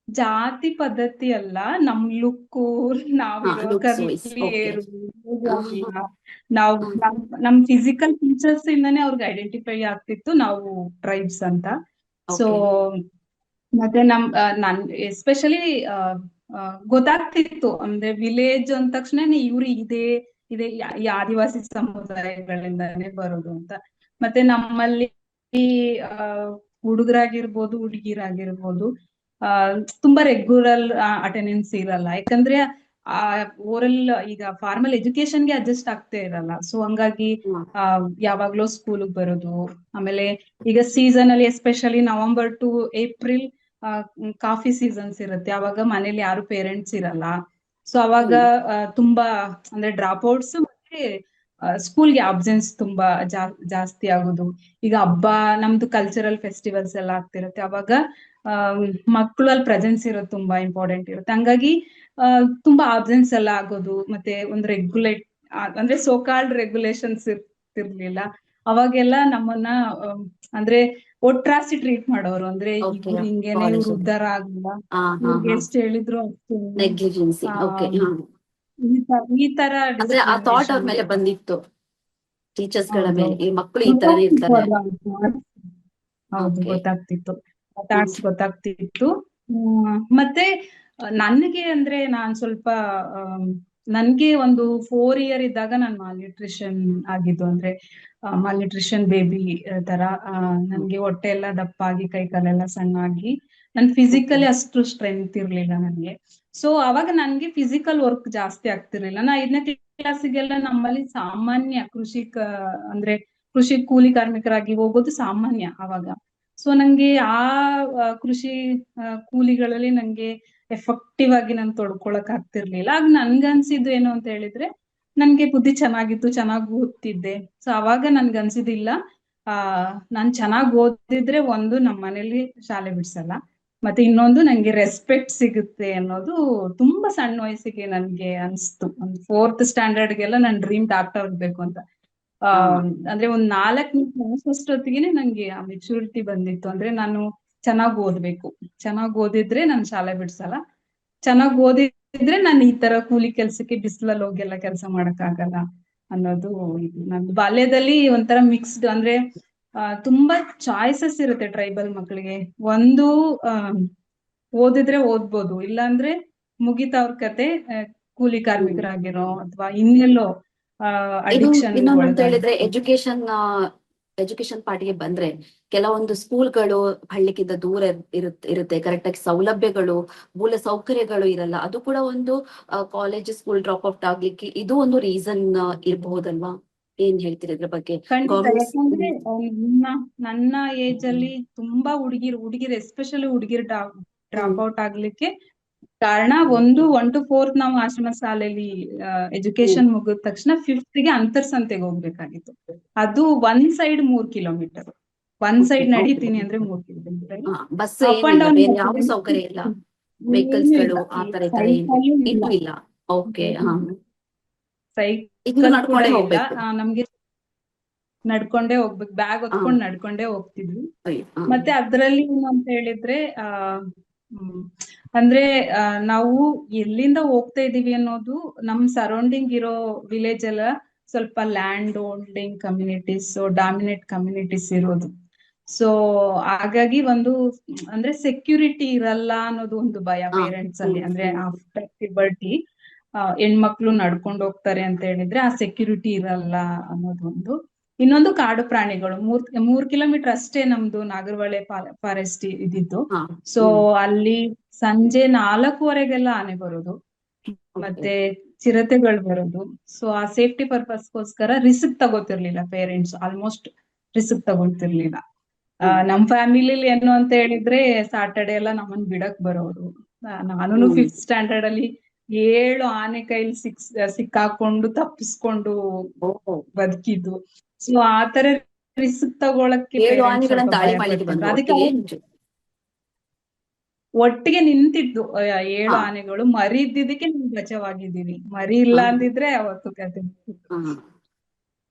ಜಾತಿ ಪದ್ಧತಿ ಅಲ್ಲ, ನಮ್ ಲುಕ್ಕು, ಹಾ, ನಾವಿರೋ ಲುಕ್ಸ್ ವೈಸ್. Curly okay. ಏರು, ನಾವು ನಮ್ ಫಿಸಿಕಲ್ ಫೀಚರ್ಸ್ ಇಂದಾನೇ ಅವ್ರಿಗೆ ಐಡೆಂಟಿಫೈ ಆಗ್ತಿತ್ತು ನಾವು ಟ್ರೈಬ್ಸ್ ಅಂತ. So okay. ಮತ್ತೆ ನನ್ ಎಸ್ಪೆಷಲಿ ಗೊತ್ತಾಗ್ತಿತ್ತು ಅಂದ್ರೆ ವಿಲೇಜ್ ಅಂದ ತಕ್ಷಣ ಇವ್ರು ಇದೇ ಈ ಆದಿವಾಸಿ ಸಮುದಾಯಗಳಿಂದಾನೇ ಬರೋದು ಅಂತ. ಮತ್ತೆ ನಮ್ಮಲ್ಲಿ ಆ ಹುಡುಗರಾಗಿರ್ಬೋದು ಹುಡುಗಿರಾಗಿರ್ಬೋದು ಆ ತುಂಬಾ ರೆಗ್ಯುಲರ್ ಅಟೆಂಡೆನ್ಸ್ ಇರಲ್ಲ. ಯಾಕಂದ್ರೆ ಆ ಓರಲ್ ಈಗ ಫಾರ್ಮಲ್ ಎಜುಕೇಶನ್ಗೆ ಅಡ್ಜಸ್ಟ್ ಆಗ್ತಾ ಇರಲ್ಲ. ಸೊ ಹಂಗಾಗಿ ಆ ಯಾವಾಗ್ಲೋ ಸ್ಕೂಲ್ಗೆ ಬರೋದು. ಆಮೇಲೆ ಈಗ ಸೀಸನ್ ಅಲ್ಲಿ especially November to April coffee seasons ಇರುತ್ತೆ, ಅವಾಗ ಮನೇಲಿ ಯಾರು ಪೇರೆಂಟ್ಸ್ ಇರಲ್ಲ. ಸೊ ಅವಾಗ ತುಂಬಾ ಅಂದ್ರೆ ಡ್ರಾಪ್ ಔಟ್ಸ್ ಮತ್ತೆ ಸ್ಕೂಲ್ಗೆ ಅಬ್ಸೆನ್ಸ್ ತುಂಬಾ ಜಾಸ್ತಿ ಆಗೋದು. ಈಗ ಹಬ್ಬ ನಮ್ದು ಕಲ್ಚರಲ್ ಫೆಸ್ಟಿವಲ್ಸ್ ಎಲ್ಲ ಆಗ್ತಿರುತ್ತೆ, ಅವಾಗ ಮಕ್ಕಳು ಅಲ್ಲಿ ಪ್ರೆಸೆನ್ಸ್ ಇರೋದು ತುಂಬಾ ಇಂಪಾರ್ಟೆಂಟ್ ಇರುತ್ತೆ. ಹಂಗಾಗಿ ತುಂಬಾ ಆಬ್ಸೆನ್ಸ್ ಎಲ್ಲ ಆಗೋದು. ಮತ್ತೆ ಒಂದು ಅಂದ್ರೆ ಸೋಕಾಲ್ಡ್ ರೆಗ್ಯುಲೇಷನ್ಸ್ ಇರ್ತಿರ್ಲಿಲ್ಲ. ಅವಾಗೆಲ್ಲ ನಮ್ಮನ್ನ ಅಂದ್ರೆ ಒಟ್ರಾಸಿ ಟ್ರೀಟ್ ಮಾಡೋರು. ಅಂದ್ರೆ ಓಕೆ. ಇವ್ರು ಹಿಂಗೇನೆ, ಇವ್ರು ಕಾಲೇಜಲ್ಲಿ. ಉದ್ಧಾರ ಆಗಿಲ್ಲ, ಹಾ, ಹಾ, ಇವ್ರಿಗೆ ಹಾ. ಎಷ್ಟು ಹೇಳಿದ್ರು ಅಷ್ಟು ನೆಗ್ಲಿಜೆನ್ಸಿ. ಆ ಓಕೆ. ಈ ತರ ಅಂದ್ರೆ ಆ ಥಾಟ್ ಅವ್ರ ಡಿಸ್ಕ್ರಿಮಿನೇಷನ್ಗೆ. ಮೇಲೆ ಬಂದಿತ್ತು, ಟೀಚರ್ಸ್ ಗಳ ಮೇಲೆ, ಹೌದೌದು, ಈ ಮಕ್ಕಳು ಈ ತರನೇ ಗೊತ್ತಾಗ್ತಿತ್ತು ಇರ್ತಾರೆ. ಹೌದು ಓಕೆ. ಗೊತ್ತಾಗ್ತಿತ್ತು, ಥಾಟ್ಸ್ ಗೊತ್ತಾಗ್ತಿತ್ತು. ಮತ್ತೆ ನನಗೆ ಅಂದ್ರೆ ನಾನ್ ಸ್ವಲ್ಪ ನನ್ಗೆ ಒಂದು 4 ಇಯರ್ ಇದ್ದಾಗ ನಾನು ಮಾಲ್ನ್ಯೂಟ್ರಿಷನ್ ಆಗಿದ್ದು. ಅಂದ್ರೆ ಮಾಲ್ನ್ಯೂಟ್ರಿಷನ್ ಬೇಬಿ ತರ ನನ್ಗೆ ಹೊಟ್ಟೆ ಎಲ್ಲ ದಪ್ಪ ಆಗಿ ಕೈ ಕಾಲೆಲ್ಲ ಸಣ್ಣ ಆಗಿ ನನ್ ಫಿಸಿಕಲಿ ಅಷ್ಟು ಸ್ಟ್ರೆಂತ್ ಇರ್ಲಿಲ್ಲ ನನ್ಗೆ. ಸೊ ಅವಾಗ ನನ್ಗೆ ಫಿಸಿಕಲ್ ವರ್ಕ್ ಜಾಸ್ತಿ ಆಗ್ತಿರ್ಲಿಲ್ಲ. ನಾ 5ನೇ ಕ್ಲಾಸಿಗೆಲ್ಲ ನಮ್ಮಲ್ಲಿ ಸಾಮಾನ್ಯ ಅಂದ್ರೆ ಕೃಷಿ ಕೂಲಿ ಕಾರ್ಮಿಕರಾಗಿ ಹೋಗೋದು ಸಾಮಾನ್ಯ ಅವಾಗ. ಸೊ ನಂಗೆ ಕೃಷಿ ಕೂಲಿಗಳಲ್ಲಿ ನಂಗೆ ಎಫೆಕ್ಟಿವ್ ಆಗಿ ನಾನು ತೊಡ್ಕೊಳಕ್ ಆಗ್ತಿರ್ಲಿಲ್ಲ. ಆಗ ನನ್ಗನ್ಸಿದ್ದು ಏನು ಅಂತ ಹೇಳಿದ್ರೆ, ನನ್ಗೆ ಬುದ್ಧಿ ಚೆನ್ನಾಗಿತ್ತು, ಚೆನ್ನಾಗಿ ಓದ್ತಿದ್ದೆ. ಸೊ ಅವಾಗ ನನ್ಗನ್ಸಿದಿಲ್ಲ, ನಾನ್ ಚೆನ್ನಾಗಿ ಓದಿದ್ರೆ ಒಂದು ನಮ್ಮ ಮನೇಲಿ ಶಾಲೆ ಬಿಡ್ಸಲ್ಲ, ಮತ್ತೆ ಇನ್ನೊಂದು ನಂಗೆ ರೆಸ್ಪೆಕ್ಟ್ ಸಿಗುತ್ತೆ ಅನ್ನೋದು ತುಂಬಾ ಸಣ್ಣ ವಯಸ್ಸಿಗೆ ನನ್ಗೆ ಅನ್ಸ್ತು. ಒಂದು 4th ಸ್ಟ್ಯಾಂಡರ್ಡ್ಗೆಲ್ಲ ನನ್ ಡ್ರೀಮ್ ಡಾಕ್ಟರ್ ಆಗ್ಬೇಕು ಅಂತ. ಅಂದ್ರೆ ಒಂದ್ 4ನೇ ಕ್ಲಾಸ್ ಅಷ್ಟೊತ್ತಿಗೆ ನಂಗೆ ಆ ಮೆಚುರಿಟಿ ಬಂದಿತ್ತು. ಅಂದ್ರೆ ನಾನು ಚೆನ್ನಾಗ್ ಓದ್ಬೇಕು, ಚೆನ್ನಾಗ್ ಓದಿದ್ರೆ ನಾನು ಶಾಲೆ ಬಿಡ್ಸಲ್ಲ, ಚೆನ್ನಾಗ್ ಓದಿದ್ರೆ ನಾನು ಈ ತರ ಕೂಲಿ ಕೆಲ್ಸಕ್ಕೆ ಬಿಸಿಲಲ್ಲಿ ಹೋಗೆಲ್ಲ ಕೆಲಸ ಮಾಡಕ್ ಆಗಲ್ಲ ಅನ್ನೋದು ಇದು. ನಂದು ಬಾಲ್ಯದಲ್ಲಿ ಒಂಥರ ಮಿಕ್ಸ್ಡ್, ಅಂದ್ರೆ ತುಂಬಾ ಚಾಯ್ಸಸ್ ಇರುತ್ತೆ ಟ್ರೈಬಲ್ ಮಕ್ಳಿಗೆ. ಒಂದು ಓದಿದ್ರೆ ಓದ್ಬೋದು, ಇಲ್ಲಾಂದ್ರೆ ಮುಗಿತ ಅವ್ರ ಕತೆ, ಕೂಲಿ ಕಾರ್ಮಿಕರಾಗಿರೋ ಅಥವಾ ಇನ್ನೆಲ್ಲೋ ಅಡಿಕ್ಷನ್ ಇನ್ನೊಂದಂತ ಹೇಳಿದ್ರೆ ಎಜುಕೇಶನ್ ಪಾರ್ಟಿಗೆ ಬಂದ್ರೆ ಕೆಲವೊಂದು ಸ್ಕೂಲ್ಗಳು ಹಳ್ಳಿಗಿಂತ ದೂರ ಇರುತ್ತೆ, ಕರೆಕ್ಟ್ ಆಗಿ ಸೌಲಭ್ಯಗಳು, ಮೂಲ ಸೌಕರ್ಯಗಳು ಇರಲ್ಲ. ಅದು ಕೂಡ ಒಂದು ಕಾಲೇಜ್ ಸ್ಕೂಲ್ ಡ್ರಾಪ್ ಔಟ್ ಆಗ್ಲಿಕ್ಕೆ ಇದು ಒಂದು ರೀಸನ್ ಇರಬಹುದಲ್ವಾ? ಏನ್ ಹೇಳ್ತೀರಿ ಇದ್ರ ಬಗ್ಗೆ? ಖಂಡಿತ. ಯಾಕಂದ್ರೆ ನನ್ನ ಏಜ್ ಅಲ್ಲಿ ತುಂಬಾ ಹುಡುಗಿರು ಎಸ್ಪೆಷಲಿ ಹುಡುಗಿರ್ ಡ್ರಾಪ್ ಔಟ್ ಆಗ್ಲಿಕ್ಕೆ ಕಾರಣ, ಒಂದು 1 to 4 ನಾವು ಆಶ್ರಮ ಶಾಲೆಯಲ್ಲಿ ಎಜುಕೇಶನ್ ಮುಗಿದ ತಕ್ಷಣ 5th ಅಂತರ್ಸಂತೆಗೆ ಹೋಗ್ಬೇಕಾಗಿತ್ತು. ಅದು ಒಂದ್ ಸೈಡ್ 3 ಕಿಲೋಮೀಟರ್, ಒಂದ್ ಸೈಡ್ ನಡೀತೀನಿ ಅಂದ್ರೆ 3 kilometre, bus up and down ಯಾವ ಸೌಕರ್ಯ ಇಲ್ಲ, ವೆಹಿಕಲ್ಸ್ ಗಳು ಆತರ ಏನೂ ಇಲ್ಲ. ಓಕೆ, ಸೈಕಲ್ ಕೂಡ ಇಲ್ಲ. ಹೋಗ್ಬೇಕು, ನಮ್ಗೆ ನಡ್ಕೊಂಡೇ ಹೋಗ್ಬೇಕು, ಬ್ಯಾಗ್ ಹೊತ್ಕೊಂಡ್ ನಡ್ಕೊಂಡೇ ಹೋಗ್ತಿದ್ವಿ. ಮತ್ತೆ ಅದ್ರಲ್ಲಿ ಏನು ಅಂತ ಹೇಳಿದ್ರೆ ಅಂದ್ರೆ ನಾವು ಎಲ್ಲಿಂದ ಹೋಗ್ತಾ ಇದೀವಿ ಅನ್ನೋದು, ನಮ್ ಸರೌಂಡಿಂಗ್ ಇರೋ ವಿಲೇಜ್ ಎಲ್ಲ ಸ್ವಲ್ಪ land holding communities, dominate communities ಇರೋದು. ಸೊ ಹಾಗಾಗಿ ಅಂದ್ರೆ ಸೆಕ್ಯೂರಿಟಿ ಇರಲ್ಲ ಅನ್ನೋದು ಒಂದು ಭಯ ಪೇರೆಂಟ್ಸ್ ಅಲ್ಲಿ. ಅಂದ್ರೆ ಆಫ್ಟರ್ ಪ್ಯೂಬರ್ಟಿ ಹೆಣ್ಮಕ್ಳು ನಡ್ಕೊಂಡು ಹೋಗ್ತಾರೆ ಅಂತ ಹೇಳಿದ್ರೆ ಆ ಸೆಕ್ಯೂರಿಟಿ ಇರಲ್ಲ ಅನ್ನೋದು ಒಂದು. ಇನ್ನೊಂದು ಕಾಡು ಪ್ರಾಣಿಗಳು, 3 ಕಿಲೋಮೀಟರ್ ಅಷ್ಟೇ ನಮ್ದು ನಾಗರಹೊಳೆ ಫಾರೆಸ್ಟ್ ಇದ್ದಿದ್ದು. ಸೊ ಅಲ್ಲಿ ಸಂಜೆ 4:15ಗೆಲ್ಲ ಆನೆ ಬರೋದು, ಮತ್ತೆ ಚಿರತೆಗಳು ಬರೋದು. ಸೊ ಆ ಸೇಫ್ಟಿ ಪರ್ಪಸ್ಗೋಸ್ಕರ ರಿಸ್ಕ್ ತಗೋತಿರ್ಲಿಲ್ಲ ಪೇರೆಂಟ್ಸ್, ಆಲ್ಮೋಸ್ಟ್ ರಿಸ್ಕ್ ತಗೋತಿರ್ಲಿಲ್ಲ. ನಮ್ ಫ್ಯಾಮಿಲಿಲಿ ಏನು ಅಂತ ಹೇಳಿದ್ರೆ ಸಾಟರ್ಡೆ ಎಲ್ಲ ನಮ್ಮನ್ ಬಿಡಕ್ ಬರೋರು. ನಾನು 5th ಸ್ಟ್ಯಾಂಡರ್ಡ್ ಅಲ್ಲಿ 7 ಆನೆ ಕೈಲಿ ಸಿಕ್ಕಾಕೊಂಡು ತಪ್ಪಿಸ್ಕೊಂಡು ಬದುಕಿದ್ದು. ಸೊ ಆತರ ರಿಸ್ಕ್ ತಗೊಳಕ್ಕೆ ಆನೆಗಳನ್ನ ದಾಳಿ ಮಾಡ್ಲಿಕ್ಕೆ ಅದಕ್ಕೆ ಒಟ್ಟಿಗೆ ನಿಂತಿದ್ದು 7 ಆನೆಗಳು. ಮರಿ ಇದ್ದಿದ್ದಕ್ಕೆ ನಾವು ಬಚಾವಾಗಿದ್ದೀವಿ, ಮರಿ ಇಲ್ಲ ಅಂದಿದ್ರೆ ಅವತ್ತು ಕತೆ.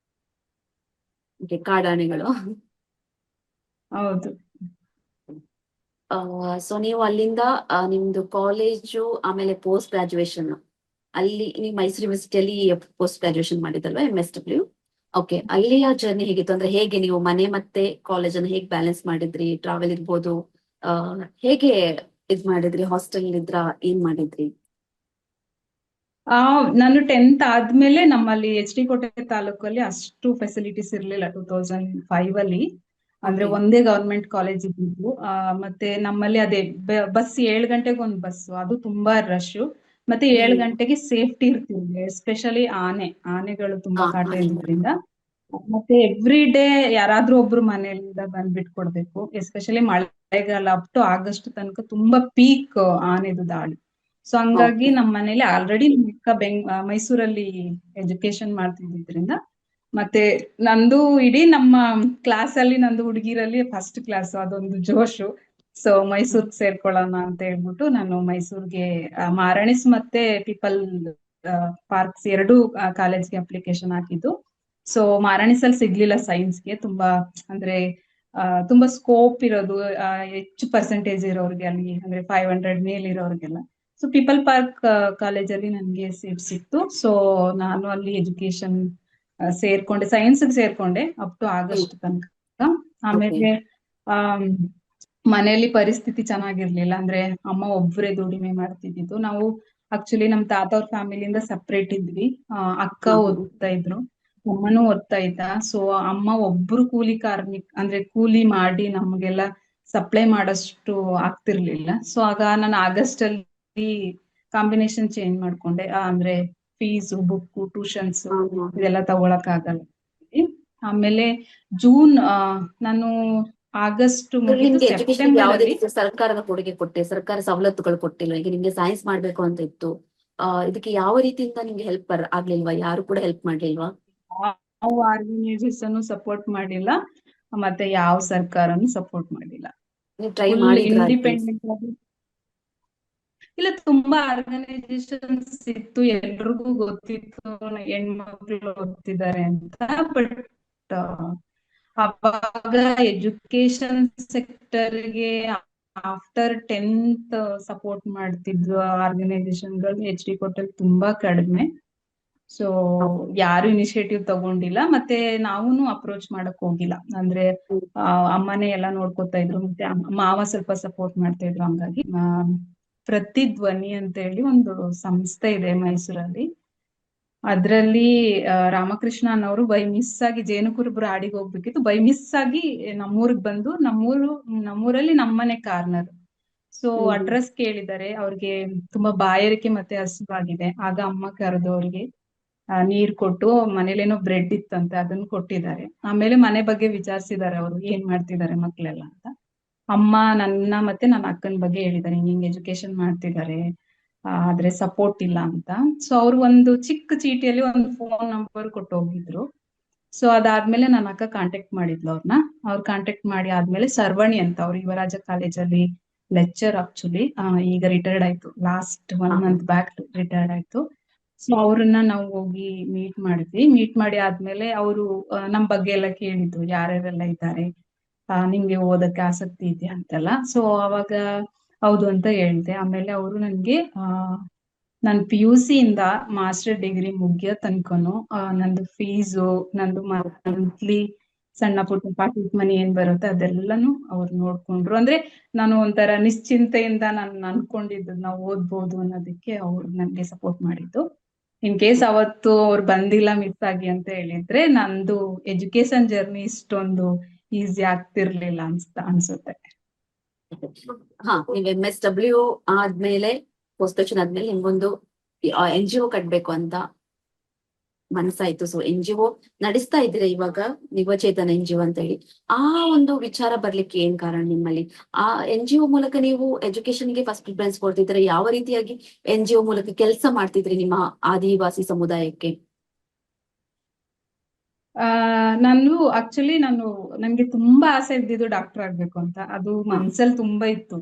ಕಾಡಾನೆಗಳು. ಹೌದು. ಸೊ ನೀವು ಅಲ್ಲಿಂದ ನಿಮ್ದು ಕಾಲೇಜು ಆಮೇಲೆ ಪೋಸ್ಟ್ ಗ್ರಾಜುಯೇಷನ್ ಅಲ್ಲಿ ನೀವು ಮೈಸೂರು ಯೂನಿವರ್ಸಿಟಿಯಲ್ಲಿ ಪೋಸ್ಟ್ ಗ್ರಾಜುಯೇಷನ್ ಮಾಡಿದಲ್ವಾ, MSW? ಓಕೆ, ಅಲ್ಲಿಯ ಜರ್ನಿ ಹೇಗಿತ್ತು? ಅಂದ್ರೆ ಹೇಗೆ ನೀವು ಮನೆ ಮತ್ತೆ ಕಾಲೇಜ್ ಅನ್ನು ಹೇಗೆ ಬ್ಯಾಲೆನ್ಸ್ ಮಾಡಿದ್ರಿ? ಟ್ರಾವೆಲ್ ಇರ್ಬೋದು, ಹೇಗೆ ಇದ್ ಮಾಡಿದ್ರಿ? ಹಾಸ್ಟೆಲ್ ಇದ್ರ, ಏನ್ ಮಾಡಿದ್ರಿ? ನಾನು 10th ಆದ್ಮೇಲೆ ನಮ್ಮಲ್ಲಿ HD ಕೋಟೆ ತಾಲೂಕಲ್ಲಿ ಅಷ್ಟು ಫೆಸಿಲಿಟೀಸ್ ಇರ್ಲಿಲ್ಲ 2005 ಅಲ್ಲಿ. ಅಂದ್ರೆ ಒಂದೇ ಗವರ್ಮೆಂಟ್ ಕಾಲೇಜ್ ಇದ್ದಿದ್ದು. ಮತ್ತೆ ನಮ್ಮಲ್ಲಿ ಅದೇ ಬಸ್ 7 ಗಂಟೆಗೆ ಒಂದು ಬಸ್, ಅದು ತುಂಬಾ ರಶ್. ಮತ್ತೆ 7 ಗಂಟೆಗೆ ಸೇಫ್ಟಿ ಇರ್ತಿರ್ಲಿಲ್ಲ, ಎಸ್ಪೆಷಲಿ ಆನೆಗಳು ತುಂಬಾ ಕಾಟ ಇದ್ರಿಂದ. ಮತ್ತೆ ಎವ್ರಿ ಡೇ ಯಾರಾದ್ರೂ ಒಬ್ರು ಮನೆಯಿಂದ ಬಂದ್ಬಿಟ್ಕೊಡ್ಬೇಕು. ಎಸ್ಪೆಷಲಿ ಮಳೆಗಾಲ ಅಪ್ ಟು ಆಗಸ್ಟ್ ತನಕ ತುಂಬಾ ಪೀಕ್ ಆನೆದು ದಾಳಿ. ಸೊ ಹಂಗಾಗಿ ನಮ್ಮ ಮನೇಲಿ ಆಲ್ರೆಡಿ ಮೈಸೂರಲ್ಲಿ ಎಜುಕೇಶನ್ ಮಾಡ್ತಿದ್ರಿಂದ, ಮತ್ತೆ ನಂದು ಇಡೀ ನಮ್ಮ ಕ್ಲಾಸ್ ಅಲ್ಲಿ ನಂದು ಹುಡುಗಿರಲ್ಲಿ ಫಸ್ಟ್ ಕ್ಲಾಸ್, ಅದೊಂದು ಜೋಶು. ಸೊ ಮೈಸೂರ್ಗ್ ಸೇರ್ಕೊಳ್ಳೋಣ ಅಂತ ಹೇಳ್ಬಿಟ್ಟು ನಾನು ಮೈಸೂರ್ಗೆ ಮಾರಾಣಿಸ್ ಮತ್ತೆ ಪೀಪಲ್ ಪಾರ್ಕ್ಸ್ 2 ಕಾಲೇಜ್ಗೆ ಅಪ್ಲಿಕೇಶನ್ ಹಾಕಿದ್ದು. ಸೊ ಮಾರಾಣಿಸಲ್ಲಿ ಸಿಗ್ಲಿಲ್ಲ ಸೈನ್ಸ್ಗೆ, ತುಂಬಾ ಸ್ಕೋಪ್ ಇರೋದು, ಹೆಚ್ಚು ಪರ್ಸೆಂಟೇಜ್ ಇರೋರ್ಗೆ ಅಲ್ಲಿ, ಅಂದ್ರೆ 500 ಮೇಲ್ ಇರೋರ್ಗೆಲ್ಲ. ಸೊ ಪೀಪಲ್ ಪಾರ್ಕ್ ಕಾಲೇಜಲ್ಲಿ ನನ್ಗೆ ಸೀಟ್ ಸಿಕ್ತು. ಸೊ ನಾನು ಅಲ್ಲಿ ಎಜುಕೇಶನ್ ಸೇರ್ಕೊಂಡೆ, ಸೈನ್ಸ್ ಸೇರ್ಕೊಂಡೆ ಅಪ್ ಟು ಆಗಸ್ಟ್ ತನಕ. ಆಮೇಲೆ ಮನೆಯಲ್ಲಿ ಪರಿಸ್ಥಿತಿ ಚೆನ್ನಾಗಿರ್ಲಿಲ್ಲ, ಅಂದ್ರೆ ಅಮ್ಮ ಒಬ್ಬರೇ ದುಡಿಮೆ ಮಾಡ್ತಿದ್ದಿದ್ದು. ನಾವು ಆಕ್ಚುಲಿ ನಮ್ ತಾತ ಅವ್ರ ಫ್ಯಾಮಿಲಿಯಿಂದ ಸಪ್ರೇಟ್ ಇದ್ವಿ. ಅಕ್ಕ ಹಾ ಹಾ ಓದ್ತಾ ಇದ್ರು, ಅಮ್ಮನೂ ಓದ್ತಾ ಇದ್ದ. ಸೊ ಅಮ್ಮ ಒಬ್ರು ಕೂಲಿ ಅಂದ್ರೆ ಕೂಲಿ ಮಾಡಿ ನಮ್ಗೆಲ್ಲ ಸಪ್ಲೈ ಮಾಡಷ್ಟು ಆಗ್ತಿರ್ಲಿಲ್ಲ. ಸೊ ಆಗ ನಾನು ಆಗಸ್ಟ್ ಅಲ್ಲಿ ಕಾಂಬಿನೇಷನ್ ಚೇಂಜ್ ಮಾಡ್ಕೊಂಡೆ. ಅಂದ್ರೆ ಫೀಸ್, ಬುಕ್, ಟ್ಯೂಷನ್ಸ್ ಹಾ ಹಾ ಹಾ. ಇದೆಲ್ಲ ತಗೊಳಕ್ ಆಗಲ್ಲ. ಆಮೇಲೆ ಜೂನ್ ನಾನು ಆಗಸ್ಟ್ ಅಂದ್ರೆ ಮುಗೀತು, ನಿಮ್ಗೆ ಎಜುಕೇಶನ್ ಸೆಪ್ಟೆಂಬರ್ ಯಾವುದೇ ಅಲ್ಲಿ ರೀತಿಯ ಸರ್ಕಾರದ ಕೊಡುಗೆ ಕೊಟ್ಟೆ, ಸರ್ಕಾರ ಸವಲತ್ತುಗಳು ಕೊಟ್ಟಿಲ್ಲ? ಈಗ ನಿಮ್ಗೆ ಸೈನ್ಸ್ ಮಾಡ್ಬೇಕು ಅಂತ ಇತ್ತು, ಇದಕ್ಕೆ ಯಾವ ರೀತಿಯಿಂದ ನಿಮ್ಗೆ ಹೆಲ್ಪ್ ಆಗ್ಲಿಲ್ವಾ? ಯಾರು ಕೂಡ ಹೆಲ್ಪ್ ಮಾಡ್ಲಿಲ್ವಾ? ಯಾವ ಆರ್ಗನೈಸೇಷನ್ ಸಪೋರ್ಟ್ ಮಾಡಿಲ್ಲ, ಮತ್ತೆ ಯಾವ ಸರ್ಕಾರನು ಸಪೋರ್ಟ್ ಮಾಡಿಲ್ಲ. ನೀವು ಟ್ರೈ ಫುಲ್ ಮಾಡಿದ್ರಾ ಅಟ್ಲೀಸ್ಟ್? ಇಂಡಿಪೆಂಡೆಂಟ್ ಆಗಿ. ಇಲ್ಲ, ತುಂಬಾ ಆರ್ಗನೈಸೇಷನ್ಸ್ ಇತ್ತು, ಎಲ್ರಿಗೂ ಗೊತ್ತಿತ್ತು ಹೆಣ್ಮಕ್ಳು ಓದ್ತಿದ್ದಾರೆ ಅಂತ. ಬಟ್ ಅವಾಗ ಎಜುಕೇಶನ್ ಸೆಕ್ಟರ್ಗೆ ಆಫ್ಟರ್ 10th ಸಪೋರ್ಟ್ ಮಾಡ್ತಿದ್ವು ಆರ್ಗನೈಸೇಷನ್ಗಳು. HD ಕೋಟೆಲ್ ತುಂಬಾ ಕಡಿಮೆ. ಸೊ ಯಾರು ಇನಿಷಿಯೇಟಿವ್ ತಗೊಂಡಿಲ್ಲ, ಮತ್ತೆ ನಾವೂನು ಅಪ್ರೋಚ್ ಮಾಡಕ್ ಹೋಗಿಲ್ಲ. ಅಂದ್ರೆ ಅಮ್ಮನೇ ಎಲ್ಲ ನೋಡ್ಕೊತಾ ಇದ್ರು, ಮತ್ತೆ ಮಾವ ಸ್ವಲ್ಪ ಸಪೋರ್ಟ್ ಮಾಡ್ತಾ ಇದ್ರು. ಹಂಗಾಗಿ ಪ್ರತಿಧ್ವನಿ ಅಂತ ಹೇಳಿ ಒಂದು ಸಂಸ್ಥೆ ಇದೆ ಮೈಸೂರಲ್ಲಿ. ಅದ್ರಲ್ಲಿ ರಾಮಕೃಷ್ಣ ಅನ್ನೋರು ಬೈ ಮಿಸ್ ಆಗಿ ಜೇನುಕುರುಬರು ಆಡಿಗೆ ಹೋಗ್ಬೇಕಿತ್ತು, ಬೈ ಮಿಸ್ ಆಗಿ ನಮ್ಮೂರ್ಗ್ ಬಂದು ನಮ್ಮೂರಲ್ಲಿ ನಮ್ಮನೆ ಕಾರ್ನರ್. ಸೊ ಅಡ್ರೆಸ್ ಕೇಳಿದ್ದಾರೆ, ಅವ್ರಿಗೆ ತುಂಬಾ ಬಾಯಾರಿಕೆ ಮತ್ತೆ ಹಸಿವಾಗಿದೆ. ಆಗ ಅಮ್ಮ ಕರೆದು ಅವ್ರಿಗೆ ನೀರ್ ಕೊಟ್ಟು, ಮನೇಲೇನೋ ಬ್ರೆಡ್ ಇತ್ತಂತೆ ಅದನ್ನ ಕೊಟ್ಟಿದ್ದಾರೆ. ಆಮೇಲೆ ಮನೆ ಬಗ್ಗೆ ವಿಚಾರಿಸಿದ್ದಾರೆ, ಅವರು ಏನ್ ಮಾಡ್ತಿದ್ದಾರೆ ಮಕ್ಳೆಲ್ಲ ಅಂತ. ಅಮ್ಮ ನನ್ನ ಮತ್ತೆ ನನ್ನ ಅಕ್ಕನ ಬಗ್ಗೆ ಹೇಳಿದ್ದಾರೆ, ಹಿಂಗ್ ಎಜುಕೇಶನ್ ಮಾಡ್ತಿದ್ದಾರೆ, ಆದ್ರೆ ಸಪೋರ್ಟ್ ಇಲ್ಲ ಅಂತ. ಸೊ ಅವ್ರು ಒಂದು ಚಿಕ್ಕ ಚೀಟಿಯಲ್ಲಿ ಒಂದು ಫೋನ್ ನಂಬರ್ ಕೊಟ್ಟು ಹೋಗಿದ್ರು. ಸೊ ಅದಾದ್ಮೇಲೆ ನನ್ನ ಅಕ್ಕ ಕಾಂಟ್ಯಾಕ್ಟ್ ಮಾಡಿದ್ಲು ಅವ್ರನ್ನ. ಅವ್ರು ಕಾಂಟ್ಯಾಕ್ಟ್ ಮಾಡಿ ಆದ್ಮೇಲೆ ಸರ್ವಣಿ ಅಂತ, ಅವ್ರು ಯುವರಾಜ ಕಾಲೇಜಲ್ಲಿ ಲೆಕ್ಚರ್. ಆಕ್ಚುಲಿ ಈಗ ರಿಟೈರ್ಡ್ ಆಯ್ತು, ಲಾಸ್ಟ್ 1 month ಬ್ಯಾಕ್ ರಿಟೈರ್ಡ್ ಆಯ್ತು. ಸೊ ಅವ್ರನ್ನ ನಾವು ಹೋಗಿ ಮೀಟ್ ಮಾಡಿದ್ವಿ. ಮೀಟ್ ಮಾಡಿ ಆದ್ಮೇಲೆ ಅವರು ನಮ್ ಬಗ್ಗೆ ಎಲ್ಲ ಕೇಳಿದ್ರು, ಯಾರ್ಯಾರೆಲ್ಲ ಇದ್ದಾರೆ, ನಿಮ್ಗೆ ಓದಕ್ಕೆ ಆಸಕ್ತಿ ಇದೆಯಾ ಅಂತೆಲ್ಲ. ಸೊ ಅವಾಗ ಹೌದು ಅಂತ ಹೇಳ್ದೆ. ಆಮೇಲೆ ಅವರು ನನ್ಗೆ ನನ್ PUC ಇಂದ ಮಾಸ್ಟರ್ ಡಿಗ್ರಿ ಮುಗಿಯೋ ತನಕನು ನಂದು ಫೀಸು, ನಂದು ಮಂತ್ಲಿ ಸಣ್ಣ ಪುಟ್ಟ ಪಾಕೆಟ್ ಮನಿ ಏನ್ ಬರುತ್ತೆ ಅದೆಲ್ಲಾನು ಅವ್ರು ನೋಡ್ಕೊಂಡ್ರು. ಅಂದ್ರೆ ನಾನು ಒಂಥರ ನಿಶ್ಚಿಂತೆಯಿಂದ ನಾನು ಅನ್ಕೊಂಡಿದ್ದು ನಾವು ಓದ್ಬೋದು ಅನ್ನೋದಕ್ಕೆ ಅವ್ರು ನನ್ಗೆ ಸಪೋರ್ಟ್ ಮಾಡಿದ್ದು. ಇನ್ ಕೇಸ್ ಅವತ್ತು ಅವ್ರು ಬಂದಿಲ್ಲ, ಮಿಸ್ ಆಗಿ ಅಂತ ಹೇಳಿದ್ರೆ, ನಂದು ಎಜುಕೇಶನ್ ಜರ್ನಿ ಇಷ್ಟೊಂದು ಈಸಿ ಆಗ್ತಿರ್ಲಿಲ್ಲ ಅನ್ಸುತ್ತೆ. ಹಾ, ನೀವ್ MSW ಆದ್ಮೇಲೆ, ಪೋಸ್ಟ್ ಗ್ರಾಜುಯೇಷನ್ ಆದ್ಮೇಲೆ ನಿಮ್ಗೊಂದು NGO ಕಟ್ಬೇಕು ಅಂತ ಮನಸ್ಸಾಯ್ತು. ಸೊ NGO ನಡೆಸ್ತಾ ಇದ್ದೀರಾ ಇವಾಗ, ಯುವಚೇತನ NGO ಅಂತ ಹೇಳಿ. ಆ ಒಂದು ವಿಚಾರ ಬರ್ಲಿಕ್ಕೆ ಏನ್ ಕಾರಣ ನಿಮ್ಮಲ್ಲಿ? ಆ NGO ಮೂಲಕ ನೀವು ಎಜುಕೇಶನ್ಗೆ ಫಸ್ಟ್ ಪ್ರಿಫರೆನ್ಸ್ ಕೊಡ್ತಿದ್ರೆ, ಯಾವ ರೀತಿಯಾಗಿ NGO ಮೂಲಕ ಕೆಲಸ ಮಾಡ್ತಿದ್ರಿ ನಿಮ್ಮ ಆದಿವಾಸಿ ಸಮುದಾಯಕ್ಕೆ? ನನ್ಗೆ ತುಂಬಾ ಆಸೆ ಇದ್ದಿದ್ದು ಡಾಕ್ಟರ್ ಆಗ್ಬೇಕು ಅಂತ. ಅದು ಮನ್ಸಲ್ಲಿ ತುಂಬಾ ಇತ್ತು.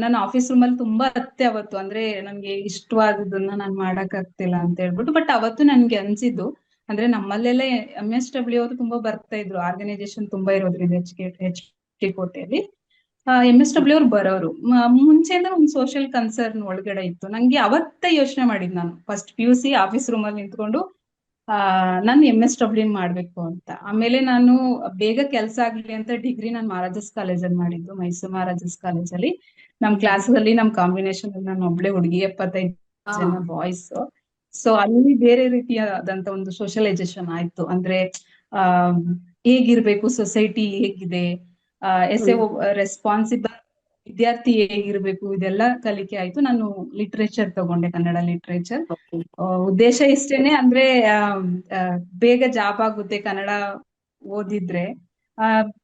ನನ್ನ ಆಫೀಸ್ ರೂಮ್ ಅಲ್ಲಿ ತುಂಬಾ ಅತ್ತೆ ಅವತ್ತು, ಅಂದ್ರೆ ನನ್ಗೆ ಇಷ್ಟವಾದದನ್ನ ನಾನ್ ಮಾಡಕ್ ಆಗ್ತಿಲ್ಲ ಅಂತ ಹೇಳ್ಬಿಟ್ಟು. ಬಟ್ ಅವತ್ತು ನನ್ಗೆ ಅನ್ಸಿದ್ದು, ಅಂದ್ರೆ ನಮ್ಮಲ್ಲೆಲ್ಲ MSW ಅವರು ತುಂಬಾ ಬರ್ತಾ ಇದ್ರು, ಆರ್ಗನೈಸೇಷನ್ ತುಂಬಾ ಇರೋದ್ರಿಂದ HD ಕೋಟೆಯಲ್ಲಿ. MSW ಅವ್ರು ಬರೋರು. ಮುಂಚೆಯಿಂದ ಒಂದು ಸೋಷಿಯಲ್ ಕನ್ಸರ್ನ್ ಒಳಗಡೆ ಇತ್ತು. ನಂಗೆ ಅವತ್ತೇ ಯೋಚನೆ ಮಾಡಿದ್, ನಾನು ಫಸ್ಟ್ PUC ಆಫೀಸ್ ರೂಮ್ ಅಲ್ಲಿ ನಿಂತ್ಕೊಂಡು ನಾನು MSW ಮಾಡ್ಬೇಕು ಅಂತ. ಆಮೇಲೆ ನಾನು ಬೇಗ ಕೆಲ್ಸ ಆಗ್ಲಿ ಅಂತ ಡಿಗ್ರಿ ನಾನು ಮಹಾರಾಜಸ್ ಕಾಲೇಜಲ್ಲಿ ಮಾಡಿದ್ದು, ಮೈಸೂರು ಮಹಾರಾಜಸ್ ಕಾಲೇಜಲ್ಲಿ. ನಮ್ ಕ್ಲಾಸ್ ಅಲ್ಲಿ ನಮ್ ಕಾಂಬಿನೇಷನ್ ನಾನು ಒಬ್ಳೆ ಹುಡುಗಿ, 75 ಜನ ಬಾಯ್ಸ್. ಸೊ ಅಲ್ಲಿ ಬೇರೆ ರೀತಿಯಾದಂತ ಒಂದು ಸೋಷಿಯಲೈಸೇಷನ್ ಆಯ್ತು. ಅಂದ್ರೆ ಆ ಹೇಗಿರ್ಬೇಕು, ಸೊಸೈಟಿ ಹೇಗಿದೆ, ಎಸ್ ಎ ರೆಸ್ಪಾನ್ಸಿಬಲ್ ವಿದ್ಯಾರ್ಥಿ ಹೇಗಿರ್ಬೇಕು, ಇದೆಲ್ಲ ಕಲಿಕೆ ಆಯ್ತು. ನಾನು ಲಿಟ್ರೇಚರ್ ತಗೊಂಡೆ, ಕನ್ನಡ ಲಿಟ್ರೇಚರ್. ಉದ್ದೇಶ ಇಷ್ಟೇನೆ, ಅಂದ್ರೆ ಬೇಗ ಜಾಬ್ ಆಗುತ್ತೆ ಕನ್ನಡ ಓದಿದ್ರೆ.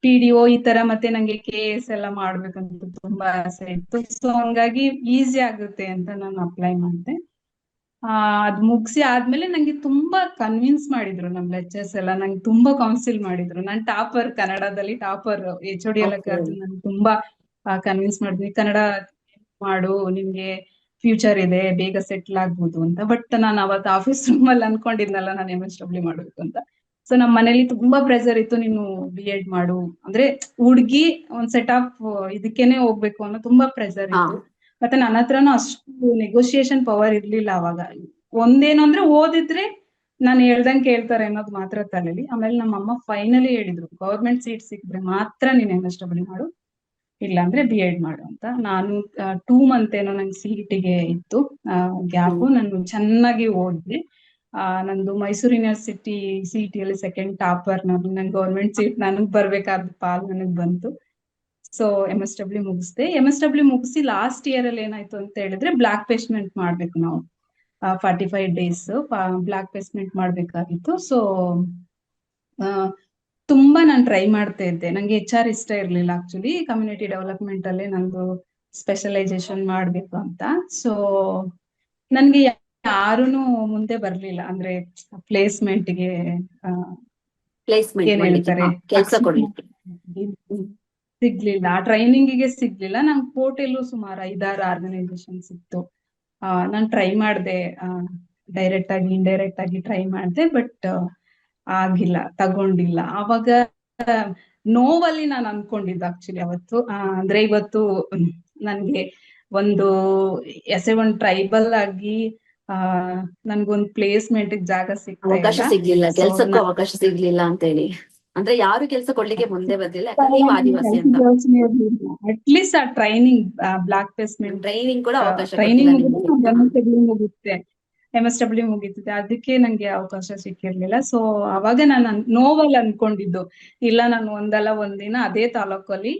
PDO ಈ ತರ, ಮತ್ತೆ ನಂಗೆ KS ಎಲ್ಲ ಮಾಡ್ಬೇಕಂತ ತುಂಬಾ ಆಸೆ ಇತ್ತು. ಸೊ ಹಂಗಾಗಿ ಈಸಿ ಆಗುತ್ತೆ ಅಂತ ನಾನು ಅಪ್ಲೈ ಮಾಡಿದೆ. ಅದ್ ಮುಗಿಸಿ ಆದ್ಮೇಲೆ ನಂಗೆ ತುಂಬಾ ಕನ್ವಿನ್ಸ್ ಮಾಡಿದ್ರು ನಮ್ ಲೆಕ್ಚರ್ಸ್ ಎಲ್ಲ, ನಂಗೆ ತುಂಬಾ ಕೌನ್ಸಿಲ್ ಮಾಡಿದ್ರು. ನಾನ್ ಟಾಪರ್, ಕನ್ನಡದಲ್ಲಿ ಟಾಪರ್. HOD ಎಲ್ಲ ಕರೆದು ನನ್ ತುಂಬಾ ಕನ್ವಿನ್ಸ್ ಮಾಡಿದ್ವಿ, ಕನ್ನಡ ಮಾಡು, ನಿಮ್ಗೆ ಫ್ಯೂಚರ್ ಇದೆ, ಬೇಗ ಸೆಟ್ಲ್ ಆಗ್ಬೋದು ಅಂತ. ಬಟ್ ನಾನು ಅವತ್ತು ಆಫೀಸ್ ರೂಮ್ ಅಲ್ಲಿ ಅನ್ಕೊಂಡಿದ್ನಲ್ಲ ನಾನು MSW ಮಾಡ್ಬೇಕು ಅಂತ. ಸೊ ನಮ್ ಮನೇಲಿ ತುಂಬಾ ಪ್ರೆಸರ್ ಇತ್ತು, ನೀನು B.Ed ಮಾಡು, ಅಂದ್ರೆ ಹುಡ್ಗಿ ಒಂದ್ ಸೆಟ್ ಆಫ್ ಇದಕ್ಕೇನೆ ಹೋಗ್ಬೇಕು ಅನ್ನೋ ತುಂಬಾ ಪ್ರೆಸರ್ ಇತ್ತು. ಮತ್ತೆ ನನ್ನ ಹತ್ರನೂ ಅಷ್ಟು ನೆಗೋಸಿಯೇಷನ್ ಪವರ್ ಇರ್ಲಿಲ್ಲ ಅವಾಗ. ಒಂದೇನು ಅಂದ್ರೆ ಓದಿದ್ರೆ ನಾನು ಹೇಳ್ದಂಗೆ ಕೇಳ್ತಾರೆ ಅನ್ನೋದು ಮಾತ್ರ ತಲೆಲಿ. ಆಮೇಲೆ ನಮ್ಮಮ್ಮ ಫೈನಲಿ ಹೇಳಿದ್ರು, ಗೌರ್ಮೆಂಟ್ ಸೀಟ್ ಸಿಕ್ಕಿದ್ರೆ ಮಾತ್ರ ನೀನ್ MSW ಮಾಡು, ಇಲ್ಲಾಂದ್ರೆ B.Ed ಮಾಡು ಅಂತ. ನಾನು 2 ಮಂತ್ ಏನೋ ನಂಗೆ CET-ಗೆ ಇತ್ತು ಗ್ಯಾಪು. ನಾನು ಚೆನ್ನಾಗಿ ಓದಿದೆ. ನಂದು ಮೈಸೂರು ಯೂನಿವರ್ಸಿಟಿ CET-ಯಲ್ಲಿ ಸೆಕೆಂಡ್ ಟಾಪರ್ ನಾನು. ನನ್ ಗೌರ್ಮೆಂಟ್ ಸೀಟ್ ನನಗ್ ಬರ್ಬೇಕಾದ ಪಾಲ್ ನನಗ್ ಬಂತು. So MSW ಮುಗಿಸ್ದೆ. MSW ಮುಗಿಸಿ ಲಾಸ್ಟ್ ಇಯರ್ ಅಲ್ಲಿ ಏನಾಯ್ತು ಅಂತ ಹೇಳಿದ್ರೆ ಬ್ಲಾಕ್ ಪ್ಲೇಸ್ಮೆಂಟ್ ಮಾಡ್ಬೇಕು ನಾವು. 45 days ಬ್ಲಾಕ್ ಪ್ಲೇಸ್ಮೆಂಟ್ ಮಾಡ್ಬೇಕಾಗಿತ್ತು. ಸೊ ತುಂಬಾ ನಾನು ಟ್ರೈ ಮಾಡ್ತಾ ಇದ್ದೆ. ನಂಗೆ HR ಇಷ್ಟ ಇರ್ಲಿಲ್ಲ ಆಕ್ಚುಲಿ. ಕಮ್ಯುನಿಟಿ ಡೆವಲಪ್ಮೆಂಟ್ ಅಲ್ಲೇ ನಂದು ಸ್ಪೆಷಲೈಸೇಷನ್ ಮಾಡ್ಬೇಕು ಅಂತ. ಸೊ ನನ್ಗೆ ಯಾರೂನು ಮುಂದೆ ಬರ್ಲಿಲ್ಲ, ಅಂದ್ರೆ ಪ್ಲೇಸ್ಮೆಂಟ್ಗೆ ಪ್ಲೇಸ್ಮೆಂಟ್ ಏನ್ ಮಾಡ್ಲಿಕ್ಕೆ ಹೇಳ್ತಾರೆ ಕೆಲಸ ಕೊಡ್ಲಿಕ್ಕೆ. ಸಿಗ್ಲಿಲ್ಲ. ಟ್ರೈನಿಂಗಿಗೆ ಸಿಗ್ಲಿಲ್ಲ. ನಮ್ ಕೋಟೆಲ್ಲೂ ಸುಮಾರು 5-6 ಆರ್ಗನೈಸೇಷನ್ಸ್ ಇತ್ತು. ನಾನ್ ಟ್ರೈ ಮಾಡ್ದೆ, ಡೈರೆಕ್ಟ್ ಆಗಿ ಇಂಡೈರೆಕ್ಟ್ ಆಗಿ ಟ್ರೈ ಮಾಡ್ದೆ, ಬಟ್ ಆಗಿಲ್ಲ, ತಗೊಂಡಿಲ್ಲ. ಅವಾಗ ನೋವಲ್ಲಿ ನಾನು ಅನ್ಕೊಂಡಿದ್ದೆ ಆಕ್ಚುಲಿ ಅವತ್ತು. ಅಂದ್ರೆ ಇವತ್ತು ನನ್ಗೆ ಒಂದು ಒಂದು ಟ್ರೈಬಲ್ ಆಗಿ ನನ್ಗೊಂದ್ ಪ್ಲೇಸ್ಮೆಂಟ್ ಜಾಗ ಸಿಗ್ತಾ ಅವಕಾಶ ಇಲ್ಲ. ಸಿಗ್ಲಿಲ್ಲ, ಸೊ ಕೆಲ್ಸಕ್ಕೂ ಅವಕಾಶ ಸಿಗ್ಲಿಲ್ಲ ಅಂತ ಹೇಳಿ. ಅಂದ್ರೆ ಯಾರು ಕೆಲಸ ಕೊಡ್ಲಿಕ್ಕೆ ಮುಂದೆ ಬಂದಿಲ್ಲ, ಯಾಕಂದ್ರೆ ನೀವು ಆದಿವಾಸಿ ಅಂತ. ಅಟ್ಲೀಸ್ಟ್ ಆ ಟ್ರೈನಿಂಗ್, ಬ್ಲಾಕ್ ಪ್ಲೇಸ್ಮೆಂಟ್ ಟ್ರೈನಿಂಗ್ ಕೂಡ ಅವಕಾಶ ಕೊಟ್ಟಿಲ್ಲ ಟ್ರೈನಿಂಗ್ ನಿಮ್ಗೆ. MSW ಮುಗಿತಿದೆ. ಅದಕ್ಕೆ ನಂಗೆ ಅವಕಾಶ ಸಿಕ್ಕಿರ್ಲಿಲ್ಲ. ಸೊ ಅವಾಗ ನಾನು ನೋವಲ್ಲಿ ಅನ್ಕೊಂಡಿದ್ದು, ಇಲ್ಲ ನಾನು ಒಂದಲ್ಲ ಒಂದಿನ ಅದೇ ತಾಲೂಕಲ್ಲಿ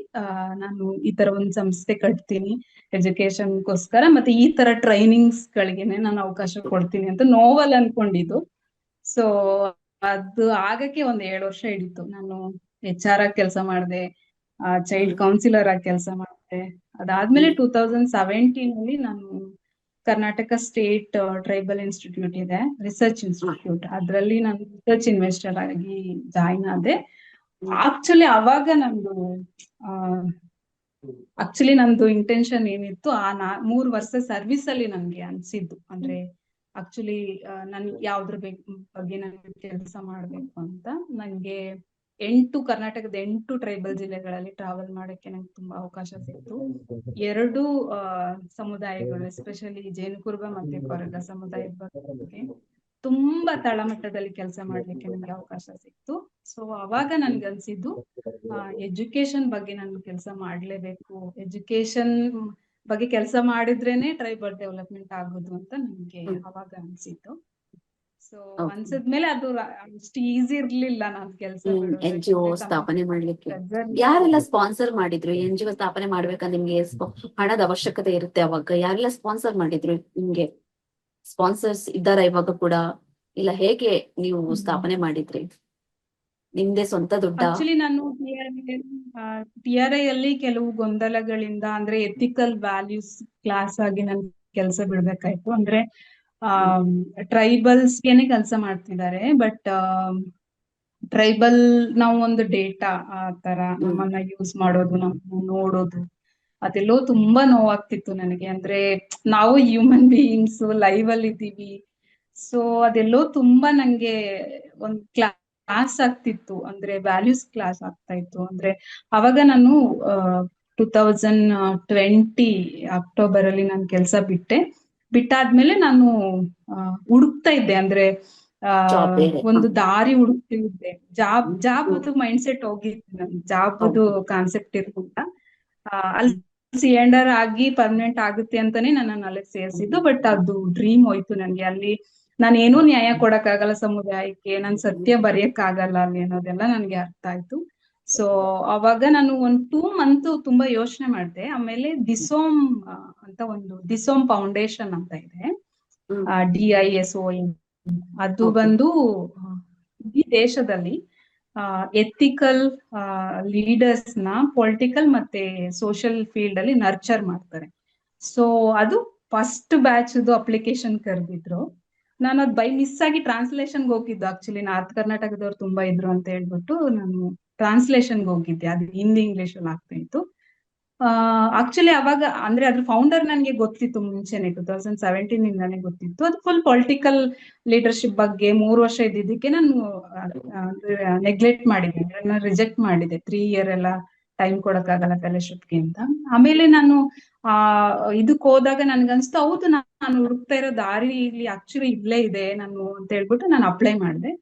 ನಾನು ಈ ತರ ಒಂದ್ ಸಂಸ್ಥೆ ಕಟ್ತೀನಿ ಎಜುಕೇಶನ್ಗೋಸ್ಕರ, ಮತ್ತೆ ಈ ತರ ಟ್ರೈನಿಂಗ್ಸ್ ಗಳಿಗೆನೆ ನಾನು ಅವಕಾಶ ಕೊಡ್ತೀನಿ ಅಂತ ನೋವಲ್ಲಿ ಅನ್ಕೊಂಡಿದ್ದು. ಸೊ ಅದು ಆಗಕ್ಕೆ 7 ವರ್ಷ ಹಿಡಿತು. ನಾನು HR ಆಗಿ ಕೆಲಸ ಮಾಡಿದೆ, ಚೈಲ್ಡ್ ಕೌನ್ಸಿಲರ್ ಆಗಿ ಕೆಲಸ ಮಾಡಿದೆ. ಅದಾದ್ಮೇಲೆ 2017 ಅಲ್ಲಿ ನಾನು ಕರ್ನಾಟಕ ಸ್ಟೇಟ್ ಟ್ರೈಬಲ್ ಇನ್ಸ್ಟಿಟ್ಯೂಟ್ ಇದೆ, ರಿಸರ್ಚ್ ಇನ್ಸ್ಟಿಟ್ಯೂಟ್, ಅದ್ರಲ್ಲಿ ನಾನು ರಿಸರ್ಚ್ ಇನ್ವೆಸ್ಟರ್ ಆಗಿ ಜಾಯಿನ್ ಆದೆ. ಆಕ್ಚುಲಿ ಅವಾಗ ನಂದು ಇಂಟೆನ್ಷನ್ ಏನಿತ್ತು, 3 ವರ್ಷ ಸರ್ವಿಸ್ ಅಲ್ಲಿ ನನ್ಗೆ ಅನ್ಸಿದ್ದು, ಅಂದ್ರೆ ಆಕ್ಚುಲಿ ನನ್ ಯಾವ್ದ್ರ ಬಗ್ಗೆ ನನ್ಗೆ ಕೆಲಸ ಮಾಡ್ಬೇಕು ಅಂತ. ನಂಗೆ ಕರ್ನಾಟಕದ 8 ಟ್ರೈಬಲ್ ಜಿಲ್ಲೆಗಳಲ್ಲಿ ಟ್ರಾವೆಲ್ ಮಾಡಕ್ಕೆ ನಂಗೆ ತುಂಬಾ ಅವಕಾಶ ಸಿಕ್ತು. 2 ಸಮುದಾಯಗಳು, ಎಸ್ಪೆಷಲಿ ಜೇನುಕುರುಬ ಮತ್ತೆ ಕೊರಗ ಸಮುದಾಯದ ಬಗ್ಗೆ ತುಂಬಾ ತಳಮಟ್ಟದಲ್ಲಿ ಕೆಲಸ ಮಾಡ್ಲಿಕ್ಕೆ ನಂಗೆ ಅವಕಾಶ ಸಿಕ್ತು. ಸೊ ಅವಾಗ ನನ್ಗೆ ಅನ್ಸಿದ್ದು, ಎಜುಕೇಶನ್ ಬಗ್ಗೆ ನಾನು ಕೆಲಸ ಮಾಡ್ಲೇಬೇಕು, ಎಜುಕೇಶನ್ ಬಗ್ಗೆ ಕೆಲಸ ಮಾಡಿದ್ರೇನೆ ಟ್ರೈಬಲ್ ಡೆವಲಪ್ಮೆಂಟ್ ಆಗೋದು ಅಂತ ನನ್ಗೆ ಅವಾಗ ಅನ್ಸಿತ್ತು. ಸೊ ಅನ್ಸಿದ್ಮೇಲೆ ಅದು ಅಷ್ಟು ಈಸಿ ಇರ್ಲಿಲ್ಲ ನಾನು ಕೆಲಸ NGO ಸ್ಥಾಪನೆ ಮಾಡ್ಲಿಕ್ಕೆ. ಯಾರೆಲ್ಲ ಸ್ಪಾನ್ಸರ್ ಮಾಡಿದ್ರು? NGO ಸ್ಥಾಪನೆ ಮಾಡ್ಬೇಕಂದ್ರೆ ನಿಮ್ಗೆ ಹಣದ ಅವಶ್ಯಕತೆ ಇರುತ್ತೆ. ಅವಾಗ ಯಾರೆಲ್ಲ ಸ್ಪಾನ್ಸರ್ ಮಾಡಿದ್ರು ನಿಮ್ಗೆ? ಸ್ಪಾನ್ಸರ್ಸ್ ಇದ್ದಾರಾ ಇವಾಗ ಕೂಡ, ಇಲ್ಲ ಹೇಗೆ ನೀವು ಸ್ಥಾಪನೆ ಮಾಡಿದ್ರಿ? ನಿಮ್ದೇ ಸ್ವಂತ ದುಡ್ಡ? ಆಕ್ಚುಲಿ ನಾನು TRI ಅಲ್ಲಿ ಕೆಲವು ಗೊಂದಲಗಳಿಂದ, ಅಂದ್ರೆ ಎಥಿಕಲ್ ವ್ಯಾಲ್ಯೂಸ್ ಕ್ಲಾಸ್ ಆಗಿ ನನ್ ಕೆಲಸ ಬಿಡ್ಬೇಕಾಯ್ತು. ಅಂದ್ರೆ ಟ್ರೈಬಲ್ಸ್ಗೆನೆ ಕೆಲಸ ಮಾಡ್ತಿದ್ದಾರೆ, ಬಟ್ ಟ್ರೈಬಲ್ ನಾವು ಒಂದು ಡೇಟಾ ಆ ತರ ನಮ್ಮನ್ನ ಯೂಸ್ ಮಾಡೋದು, ನಮ್ಮನ್ನ ನೋಡೋದು, ಅದೆಲ್ಲೋ ತುಂಬಾ ನೋವಾಗ್ತಿತ್ತು ನನಗೆ. ಅಂದ್ರೆ ನಾವು ಹ್ಯೂಮನ್ ಬೀಯಿಂಗ್ಸ್ ಲೈವ್ ಅಲ್ಲಿ ಇದ್ದೀವಿ. ಸೊ ಅದೆಲ್ಲೋ ತುಂಬಾ ನಂಗೆ ಒಂದ್ ಕ್ಲಾಸ್ ಆಗ್ತಿತ್ತು, ಅಂದ್ರೆ ವ್ಯಾಲ್ಯೂಸ್ ಕ್ಲಾಸ್ ಆಗ್ತಾ ಇತ್ತು. ಅಂದ್ರೆ ಅವಾಗ ನಾನು 2020 ಅಕ್ಟೋಬರ್ ಅಲ್ಲಿ ನಾನು ಕೆಲಸ ಬಿಟ್ಟಾದ್ಮೇಲೆ ನಾನು ಹುಡುಕ್ತಾ ಇದ್ದೆ, ಅಂದ್ರೆ ಒಂದು ದಾರಿ ಹುಡುಕ್ತಿದ್ದೆ. ಜಾಬ್ ಮೈಂಡ್ ಸೆಟ್ ಹೋಗಿತ್ತು, ನನ್ ಜಾಬ್ ಕಾನ್ಸೆಪ್ಟ್ ಇರ್ಲಿಲ್ಲ. ಅಲ್ಲಿ ಸಿಎಂಡರ್ ಆಗಿ ಪರ್ಮನೆಂಟ್ ಆಗುತ್ತೆ ಅಂತಾನೆ ನನ್ನನ್ನು ಅಲ್ಲಿಗೆ ಸೇರಿಸಿದ್ದು. ಬಟ್ ಅದು ಡ್ರೀಮ್ ಹೋಯ್ತು ನನ್ಗೆ. ಅಲ್ಲಿ ನಾನು ಏನೂ ನ್ಯಾಯ ಕೊಡಕ್ಕಾಗಲ್ಲ ಸಮುದಾಯಕ್ಕೆ, ನಾನ್ ಸತ್ಯ ಬರೆಯಕ್ ಆಗಲ್ಲ ಅಲ್ಲಿ ಅನ್ನೋದೆಲ್ಲ ನನ್ಗೆ ಅರ್ಥ ಆಯ್ತು. ಸೊ ಅವಾಗ ನಾನು 2 ಮಂತ್ ತುಂಬಾ ಯೋಚನೆ ಮಾಡಿದೆ. ಆಮೇಲೆ ದಿಸೋಮ್ ಅಂತ ಒಂದು ದಿಸೋಮ್ ಫೌಂಡೇಶನ್ ಅಂತ ಇದೆ, DISOM. ಅದು ಬಂದು ಈ ದೇಶದಲ್ಲಿ ಎಥಿಕಲ್ ಲೀಡರ್ಸ್ ನ ಪೊಲಿಟಿಕಲ್ ಮತ್ತೆ ಸೋಷಿಯಲ್ ಫೀಲ್ಡ್ ಅಲ್ಲಿ ನರ್ಚರ್ ಮಾಡ್ತಾರೆ. ಸೊ ಅದು ಫಸ್ಟ್ ಬ್ಯಾಚ್ ಅಪ್ಲಿಕೇಶನ್ ಕರೆದಿದ್ರು. ನಾನು ಅದ್ ಬೈ ಮಿಸ್ ಆಗಿ ಟ್ರಾನ್ಸ್ಲೇಷನ್ಗೆ ಹೋಗಿದ್ದು. ಆಕ್ಚುಲಿ ನಾರ್ತ್ ಕರ್ನಾಟಕದವ್ರು ತುಂಬಾ ಇದ್ರು ಅಂತ ಹೇಳ್ಬಿಟ್ಟು ನಾನು ಟ್ರಾನ್ಸ್ಲೇಷನ್ಗೆ ಹೋಗಿದ್ದೆ. ಅದು ಹಿಂದಿ ಇಂಗ್ಲಿಷ್ ಅಲ್ಲಿ ಆಗ್ತಾ ಇತ್ತು. ಆಕ್ಚುಲಿ ಅವಾಗ ಅಂದ್ರೆ ಅದ್ರ ಫೌಂಡರ್ ನನ್ಗೆ ಗೊತ್ತಿತ್ತು ಮುಂಚೆನೆ, 2017 ಇಂದಾನೆ ಗೊತ್ತಿತ್ತು. ಅದು ಫುಲ್ ಪೊಲಿಟಿಕಲ್ ಲೀಡರ್ಶಿಪ್ ಬಗ್ಗೆ 3 ವರ್ಷ ಇದ್ದಿದ್ದಕ್ಕೆ ನಾನು ನೆಗ್ಲೆಕ್ಟ್ ಮಾಡಿದೆ, ನಾನು ರಿಜೆಕ್ಟ್ ಮಾಡಿದೆ. 3 year ಎಲ್ಲ ಟೈಮ್ ಕೊಡಕ್ಕಾಗಲ್ಲ ಫೆಲೋಶಿಪ್ಗೆ ಅಂತ. ಆಮೇಲೆ ನಾನು ಇದಕ್ ಹೋದಾಗ ನನ್ಗನ್ಸ್ತು, ಹೌದು ನಾನು ಹುಡುಕ್ತಾ ಇರೋ ದಾರಿ ಇಲ್ಲಿ ಆಕ್ಚುಲಿ ಇಲ್ಲೇ ಇದೆ ನಾನು ಅಂತ ಹೇಳ್ಬಿಟ್ಟು ನಾನು ಅಪ್ಲೈ ಮಾಡಿದೆ.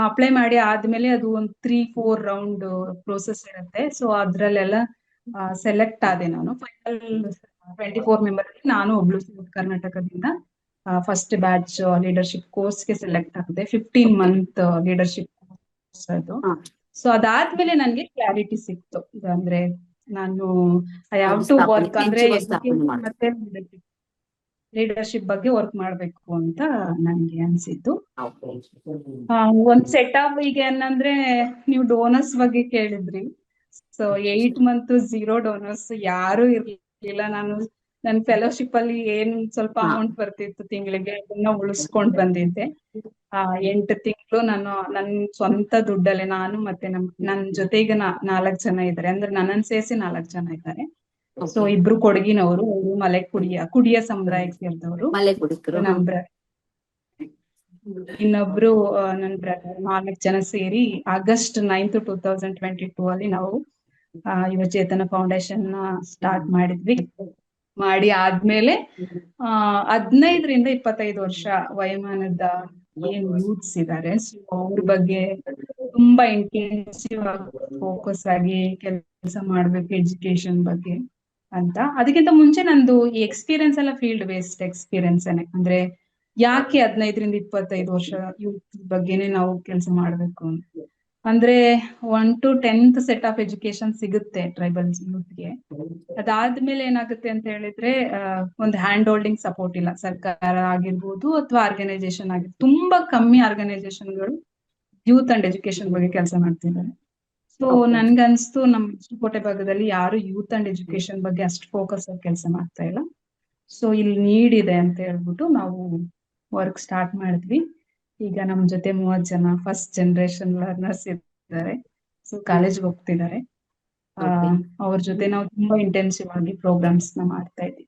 ಅಪ್ಲೈ ಮಾಡಿ ಆದ್ಮೇಲೆ ಅದು ಒಂದು 3-4 ರೌಂಡ್ ಪ್ರೋಸೆಸ್ ಇರುತ್ತೆ. ಸೊ ಅದ್ರಲ್ಲೆಲ್ಲ ಸೆಲೆಕ್ಟ್ ಆದೆ ನಾನು. ಫೈನಲ್ 24 ಮೆಂಬರ್ ನಾನು ಒಬ್ಳು ಸೌತ್ ಕರ್ನಾಟಕದಿಂದ ಫಸ್ಟ್ ಬ್ಯಾಚ್ ಲೀಡರ್ಶಿಪ್ ಕೋರ್ಸ್ಗೆ ಸೆಲೆಕ್ಟ್ ಆಗಿದೆ. 15 Okay. ಮಂತ್ ಲೀಡರ್ಶಿಪ್ ಕೋರ್ಸ್ ಅದು. ಹಾ. ಸೊ ಅದಾದ್ಮೇಲೆ ನನ್ಗೆ ಕ್ಲಾರಿಟಿ ಸಿಕ್ತು. ಅಂದ್ರೆ ನಾನು ಐ ಹ್ಯಾವ್ ಒಂದು ಟು ಸ್ಥಾಪನೆ ವರ್ಕ್ ಅಂದ್ರೆ NGO ಸ್ಥಾಪನೆ ಎಜುಕೇಶನ್ ಮಾಡಿ. ಮತ್ತೆ ಲೀಡರ್ಶಿಪ್ ಬಗ್ಗೆ ವರ್ಕ್ ಮಾಡ್ಬೇಕು ಅಂತ ನನ್ಗೆ ಅನ್ಸಿತ್ತು. ಒಂದ್ ಸೆಟ್ ಆಫ್ ಈಗ ಏನಂದ್ರೆ ನೀವು ಡೋನರ್ಸ್ ಬಗ್ಗೆ ಕೇಳಿದ್ರಿ. ಸೊ 8 ಮಂತ್ 0 ಡೋನರ್ಸ್ ಯಾರು ಇರ್ಲಿಲ್ಲ. ನಾನು ನನ್ ಫೆಲೋಶಿಪ್ ಅಲ್ಲಿ ಏನ್ ಸ್ವಲ್ಪ ಹಾ. ಅಮೌಂಟ್ ಬರ್ತಿತ್ತು ತಿಂಗಳಿಗೆ ಅದನ್ನ ಉಳಿಸ್ಕೊಂಡ್ ಬಂದಿದ್ದೆ. 8 ತಿಂಗಳು ನಾನು ನನ್ ಸ್ವಂತ ದುಡ್ಡಲ್ಲೇ ನಾನು ಮತ್ತೆ ನನ್ ಜೊತೆಗೆ 4 ಜನ ಇದ್ದಾರೆ. ಅಂದ್ರೆ ನನ್ನನ್ ಸೇರಿಸಿ 4 ಜನ ಇದ್ದಾರೆ. So Okay. ಇಬ್ರು ಕೊಡಗಿನವರು, ಅವರು ಮಲೆ ಕುಡಿಯ ಸಮುದಾಯಕ್ಕೆ ಸೇರಿದವರು. ಮಲೆ ಕುಡಿಕರು. ಹಾ. ಇನ್ನೊಬ್ರು ನನ್ ಬ್ರದರ್, 4 ಜನ ಸೇರಿ ಆಗಸ್ಟ್ 9th 2022 ಅಲ್ಲಿ ನಾವು ಯುವಚೇತನ ಫೌಂಡೇಶನ್ ಸ್ಟಾರ್ಟ್ ಮಾಡಿದ್ವಿ. ಮಾಡಿ ಆದ್ಮೇಲೆ 15ರಿಂದ 25 ವರ್ಷ ವಯೋಮಾನದ ಏನ್ ಯೂತ್ಸ್ ಇದ್ದಾರೆ, ಸೊ ಅವ್ರ ಬಗ್ಗೆ ತುಂಬಾ ಇಂಟೆನ್ಸಿವ್ ಆಗಿ ಫೋಕಸ್ ಆಗಿ ಕೆಲಸ ಮಾಡ್ಬೇಕು ಎಜುಕೇಶನ್ ಬಗ್ಗೆ ಅಂತ. ಅದಕ್ಕಿಂತ ಮುಂಚೆ ನಂದು ಈ ಎಕ್ಸ್ಪೀರಿಯನ್ಸ್ ಎಲ್ಲ ಫೀಲ್ಡ್ ಬೇಸ್ಡ್ ಎಕ್ಸ್ಪೀರಿಯನ್ಸ್ ಅಂದ್ರೆ ಯಾಕೆ 15ರಿಂದ 25 ವರ್ಷ ಯೂತ್ ಬಗ್ಗೆನೆ ನಾವು ಕೆಲಸ ಮಾಡ್ಬೇಕು ಅಂದ್ರೆ 1 to 10th set of education ಸಿಗುತ್ತೆ ಟ್ರೈಬಲ್ಸ್ ಯೂತ್ಗೆ. ಅದಾದ್ಮೇಲೆ ಏನಾಗುತ್ತೆ ಅಂತ ಹೇಳಿದ್ರೆ ಒಂದು ಹ್ಯಾಂಡ್ ಹೋಲ್ಡಿಂಗ್ ಸಪೋರ್ಟ್ ಇಲ್ಲ. ಸರ್ಕಾರ ಆಗಿರ್ಬೋದು ಅಥವಾ ಆರ್ಗನೈಸೇಷನ್ ಆಗಿರ್ಬೋದು, ತುಂಬಾ ಕಮ್ಮಿ ಆರ್ಗನೈಸೇಷನ್ಗಳು ಯೂತ್ ಅಂಡ್ ಎಜುಕೇಶನ್ ಬಗ್ಗೆ ಕೆಲಸ ಮಾಡ್ತಿದ್ದಾರೆ. ಸೊ ನನ್ಗನ್ಸ್ತು ನಮ್ ಕೋಟೆ ಭಾಗದಲ್ಲಿ ಯಾರು ಯೂತ್ ಅಂಡ್ ಎಜುಕೇಶನ್ ಬಗ್ಗೆ ಅಷ್ಟು ಫೋಕಸ್ ಆಗಿ ಕೆಲಸ ಮಾಡ್ತಾ ಇಲ್ಲ. ಸೊ ಇಲ್ಲಿ ನೀಡ್ ಇದೆ ಅಂತ ಹೇಳ್ಬಿಟ್ಟು ನಾವು ವರ್ಕ್ ಸ್ಟಾರ್ಟ್ ಮಾಡಿದ್ವಿ. ಈಗ ನಮ್ ಜೊತೆ 30 ಜನ ಫಸ್ಟ್ ಜನರೇಷನ್ ಲರ್ನರ್ಸ್ ಇದ್ದಾರೆ. ಸೊ ಕಾಲೇಜ್ಗೆ ಹೋಗ್ತಿದ್ದಾರೆ. ಅವ್ರ ಜೊತೆ ನಾವು ತುಂಬಾ ಇಂಟೆನ್ಸಿವ್ ಆಗಿ ಪ್ರೋಗ್ರಾಮ್ಸ್ ನ ಮಾಡ್ತಾ ಇದ್ದೀವಿ.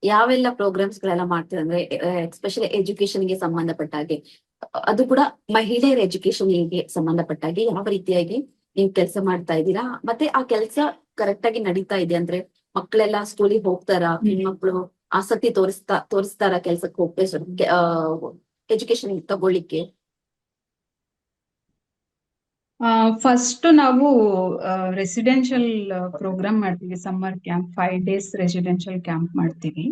ಯಾವೆಲ್ಲ ಪ್ರೋಗ್ರಾಮ್ಸ್ ಗಳೆಲ್ಲ ಮಾಡ್ತೀರಾ ಅಂದ್ರೆ ಎಸ್ಪೆಷಲಿ ಎಜುಕೇಶನ್ ಗೆ ಸಂಬಂಧಪಟ್ಟ ಹಾಗೆ, ಅದು ಕೂಡ ಮಹಿಳೆಯರ ಎಜುಕೇಶನ್ ಗೆ ಸಂಬಂಧಪಟ್ಟ ಹಾಗೆ ಯಾವ ರೀತಿಯಾಗಿ ನೀವು ಕೆಲಸ ಮಾಡ್ತಾ ಇದ್ದೀರಾ? ಮತ್ತೆ ಆ ಕೆಲಸ ಕರೆಕ್ಟ್ ಆಗಿ ನಡೀತಾ ಇದೆ ಅಂದ್ರೆ ಮಕ್ಕಳೆಲ್ಲ ಸ್ಕೂಲಿಗೆ ಹೋಗ್ತಾರಾ? ಹೆಣ್ಮಕ್ಳು ಆಸಕ್ತಿ ತೋರಿಸ್ತಾರ ಕೆಲ್ಸಕ್ಕೆ ಹೋಗ್ಬೇಕು ಎಜುಕೇಶನ್ ತಗೊಳ್ಳಿಕ್ಕೆ? ಫಸ್ಟ್ ನಾವು ರೆಸಿಡೆನ್ಷಿಯಲ್ ಪ್ರೋಗ್ರಾಮ್ ಮಾಡ್ತೀವಿ. Summer camp 5 days residential camp ಮಾಡ್ತೀವಿ.